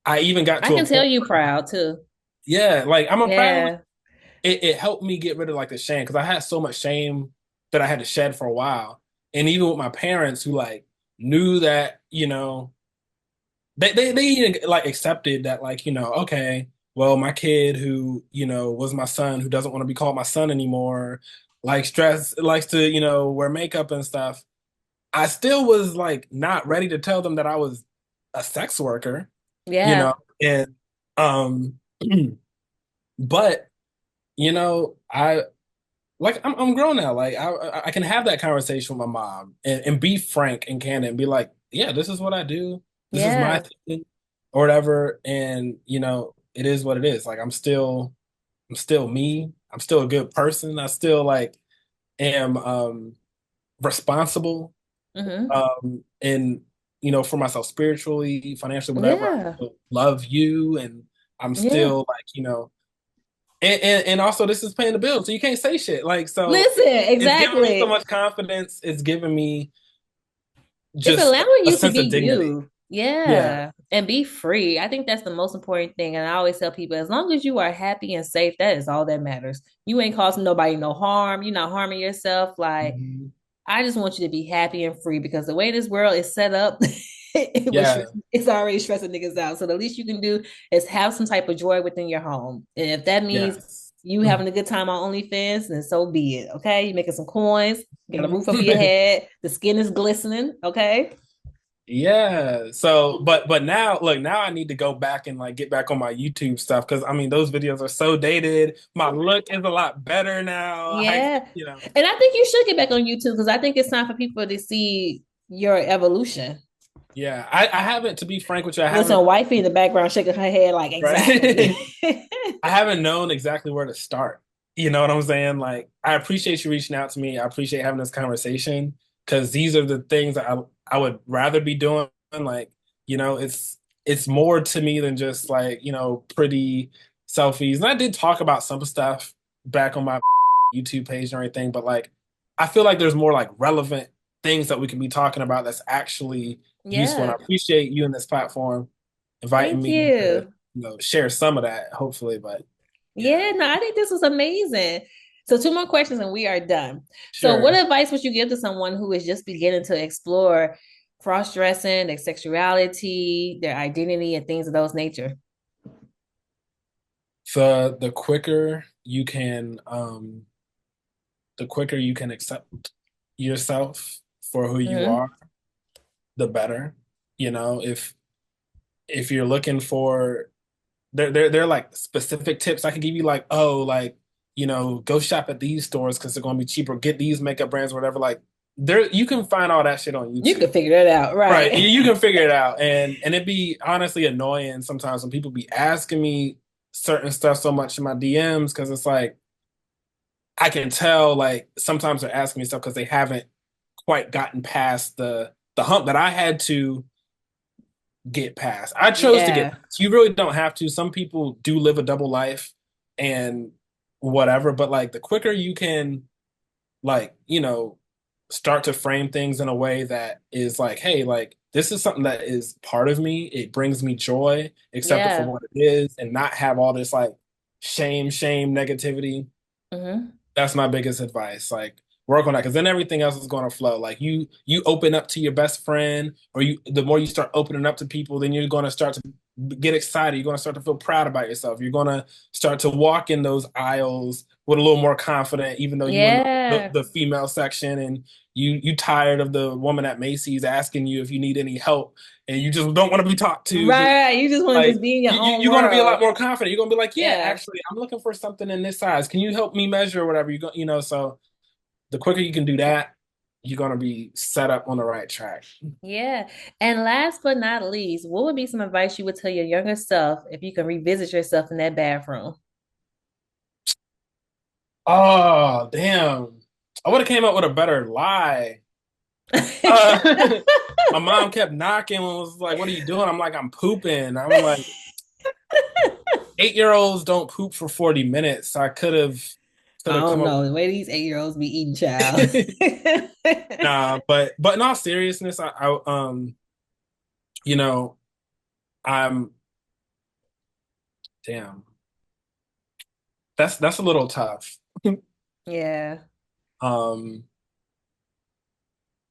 Speaker 2: I even got
Speaker 1: I
Speaker 2: to a
Speaker 1: can tell
Speaker 2: point,
Speaker 1: you proud too.
Speaker 2: yeah, like I'm proud of it.
Speaker 1: Yeah.
Speaker 2: It helped me get rid of like the shame because I had so much shame that I had to shed for a while. And even with my parents who like knew that, they even like accepted that like okay, well my kid who was my son who doesn't want to be called my son anymore, like stress likes to wear makeup and stuff. I still was like not ready to tell them that I was a sex worker, you know
Speaker 1: Yeah.
Speaker 2: and um but I like I'm grown now, like I can have that conversation with my mom and be frank and candid and be like, yeah, this is what I do, this is my
Speaker 1: Yeah.
Speaker 2: thing or whatever. And it is what it is. Like I'm still me, I'm still a good person, I still like am responsible
Speaker 1: Hmm.
Speaker 2: and for myself spiritually, financially, whatever. I
Speaker 1: Yeah.
Speaker 2: still love you, and I'm
Speaker 1: Yeah.
Speaker 2: still like and also this is paying the bill, so you can't say shit. Like so
Speaker 1: Listen,
Speaker 2: it's given me so
Speaker 1: exactly.
Speaker 2: much confidence. It's given me
Speaker 1: It's
Speaker 2: just
Speaker 1: allowing
Speaker 2: a
Speaker 1: you to
Speaker 2: sense
Speaker 1: be
Speaker 2: of dignity.
Speaker 1: you.
Speaker 2: Yeah.
Speaker 1: Yeah. And be free. I think that's the most important thing. And I always tell people as long as you are happy and safe, that is all that matters. You ain't causing nobody no harm. You're not harming yourself. Like,
Speaker 2: Mhm.
Speaker 1: I just want you to be happy and free because the way this world is set up,
Speaker 2: Yeah.
Speaker 1: it's already stressing niggas out. So the least you can do is have some type of joy within your home. And if that means
Speaker 2: Yes.
Speaker 1: you having a good time on OnlyFans, then so be it. Okay. You're making some coins, you got a roof over your head, the skin is glistening. Okay.
Speaker 2: Yeah. So, but now, look, now I need to go back and like get back on my YouTube stuff because I mean those videos are so dated. My look is a lot better now.
Speaker 1: Yeah. And I think you should get back on YouTube because I think it's time for people to see your evolution.
Speaker 2: Yeah. I haven't, to be frank with you, I
Speaker 1: Listen,
Speaker 2: haven't,
Speaker 1: wifey in the background shaking her head like
Speaker 2: right?
Speaker 1: exactly.
Speaker 2: I haven't known exactly where to start. You know what I'm saying? Like, I appreciate you reaching out to me. I appreciate having this conversation because these are the things that I would rather be doing. Like, it's more to me than just like, pretty selfies. And I did talk about some stuff back on my YouTube page and everything, but like, I feel like there's more like relevant things that we can be talking about that's actually useful. And I
Speaker 1: Yeah.
Speaker 2: appreciate you in this platform inviting
Speaker 1: Thank
Speaker 2: me to
Speaker 1: you.
Speaker 2: share some of that, hopefully. But yeah,
Speaker 1: Yeah, no, I think this was amazing. So, two more questions and we are done. So, what
Speaker 2: sure.
Speaker 1: advice would you give to someone who is just beginning to explore cross-dressing, their sexuality, their identity, and things of those nature?
Speaker 2: The quicker you can, the quicker you can accept yourself for who you
Speaker 1: Hmm.
Speaker 2: are, the better. If you're looking for they're like specific tips I can give you, like, oh, like, go shop at these stores because they're gonna be cheaper, get these makeup brands or whatever. Like there you can find all that shit on
Speaker 1: You
Speaker 2: YouTube.
Speaker 1: could figure that out,
Speaker 2: Right. You
Speaker 1: right?
Speaker 2: you can figure it out. And it'd be honestly annoying sometimes when people be asking me certain stuff so much in my DMs because it's like I can tell like sometimes they're asking me stuff because they haven't quite gotten past the hump that I had to get past. I chose to get
Speaker 1: Yeah,
Speaker 2: past. You really don't have to. Some people do live a double life and whatever, but like the quicker you can like, start to frame things in a way that is like, hey, like this is something that is part of me. It brings me joy, accept it for
Speaker 1: yeah.
Speaker 2: what it is, and not have all this like shame, negativity.
Speaker 1: Hmm.
Speaker 2: That's my biggest advice. Like work on that, because then everything else is going to flow. Like you open up to your best friend, or you the more you start opening up to people, then you're going to start to get excited. You're going to start to feel proud about yourself. You're going to start to walk in those aisles with a little more confident, even though you in
Speaker 1: Yeah.
Speaker 2: the female section, and you tired of the woman at Macy's asking you if you need any help, and you just don't want to be talked to.
Speaker 1: Right. You just want to
Speaker 2: Like
Speaker 1: just be in your own
Speaker 2: you're going to be a lot
Speaker 1: world.
Speaker 2: more confident. You're going to be like, yeah,
Speaker 1: Yeah.
Speaker 2: actually, I'm looking for something in this size. Can you help me measure or whatever? So the quicker you can do that, you're going to be set up on the right track.
Speaker 1: Yeah. And last but not least, what would be some advice you would tell your younger self if you can revisit yourself in that bathroom?
Speaker 2: Oh, damn. I would have came up with a better lie. Uh, my mom kept knocking and was like, "What are you doing?" I'm like, "I'm pooping." I'm like, 8-year-olds don't poop for 40 minutes. So I could
Speaker 1: I
Speaker 2: have come
Speaker 1: don't
Speaker 2: up
Speaker 1: know the way these 8-year-olds be eating, child.
Speaker 2: with nah, but in all seriousness, you know, I'm damn. That's a little tough.
Speaker 1: Yeah.
Speaker 2: Um,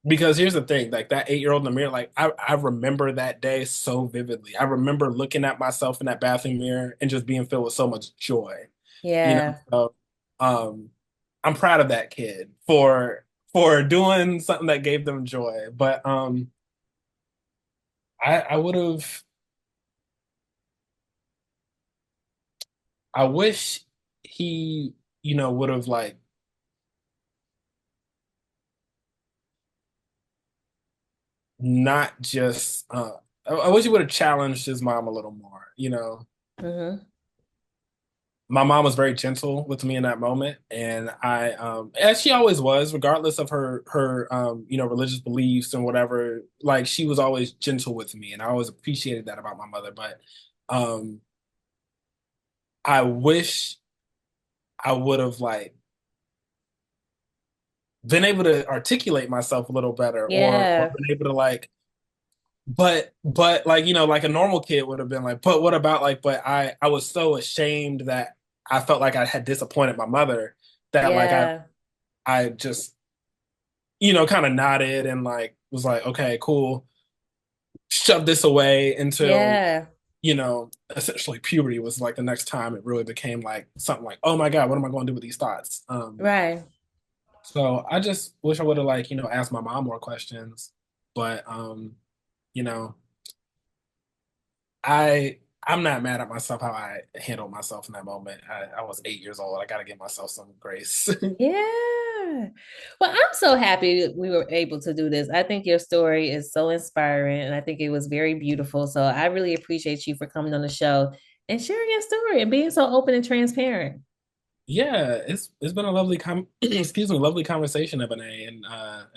Speaker 2: because here's the thing, like that 8-year-old in the mirror, like I remember that day so vividly. I remember looking at myself in that bathroom mirror and just being filled with so much joy, you know.
Speaker 1: Yeah.
Speaker 2: So um I'm proud of that kid for doing something that gave them joy. But I would have I wish he, would have like not just I wish he would have challenged his mom a little more, you know.
Speaker 1: Hmm.
Speaker 2: My mom was very gentle with me in that moment, and I as she always was, regardless of her religious beliefs and whatever, like she was always gentle with me, and I always appreciated that about my mother. But um I wish I would have like been able to articulate myself a little better, or
Speaker 1: Yeah.
Speaker 2: been able to like, but like, like a normal kid would have been like, but what about like, but I was so ashamed that I felt like I had disappointed my mother, that like
Speaker 1: Yeah.
Speaker 2: I just, kind of nodded and like was like, okay, cool, shove this away until,
Speaker 1: Yeah.
Speaker 2: essentially puberty was like the next time it really became like something like, oh my God, what am I going to do with these thoughts?
Speaker 1: Right.
Speaker 2: So I just wish I would have like, asked my mom more questions. But you know, I'm not mad at myself how I handled myself in that moment. I was 8 years old. I gotta give myself some grace.
Speaker 1: Yeah. Well, I'm so happy we were able to do this. I think your story is so inspiring and I think it was very beautiful. So I really appreciate you for coming on the show and sharing your story and being so open and transparent.
Speaker 2: Yeah, it's been a lovely excuse me, lovely conversation, Ebony. And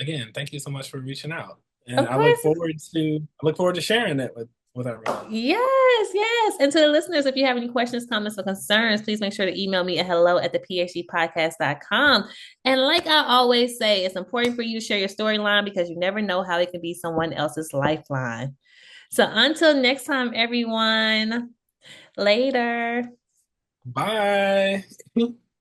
Speaker 2: again, thank you so much for reaching out. And
Speaker 1: Of course.
Speaker 2: I look forward to sharing it with everyone.
Speaker 1: Yes, yes. And to the listeners, if you have any questions, comments, or concerns, please make sure to email me at hello at the PhDpodcast.com. And like I always say, it's important for you to share your storyline because you never know how it can be someone else's lifeline. So until next time, everyone, later.
Speaker 2: Bye.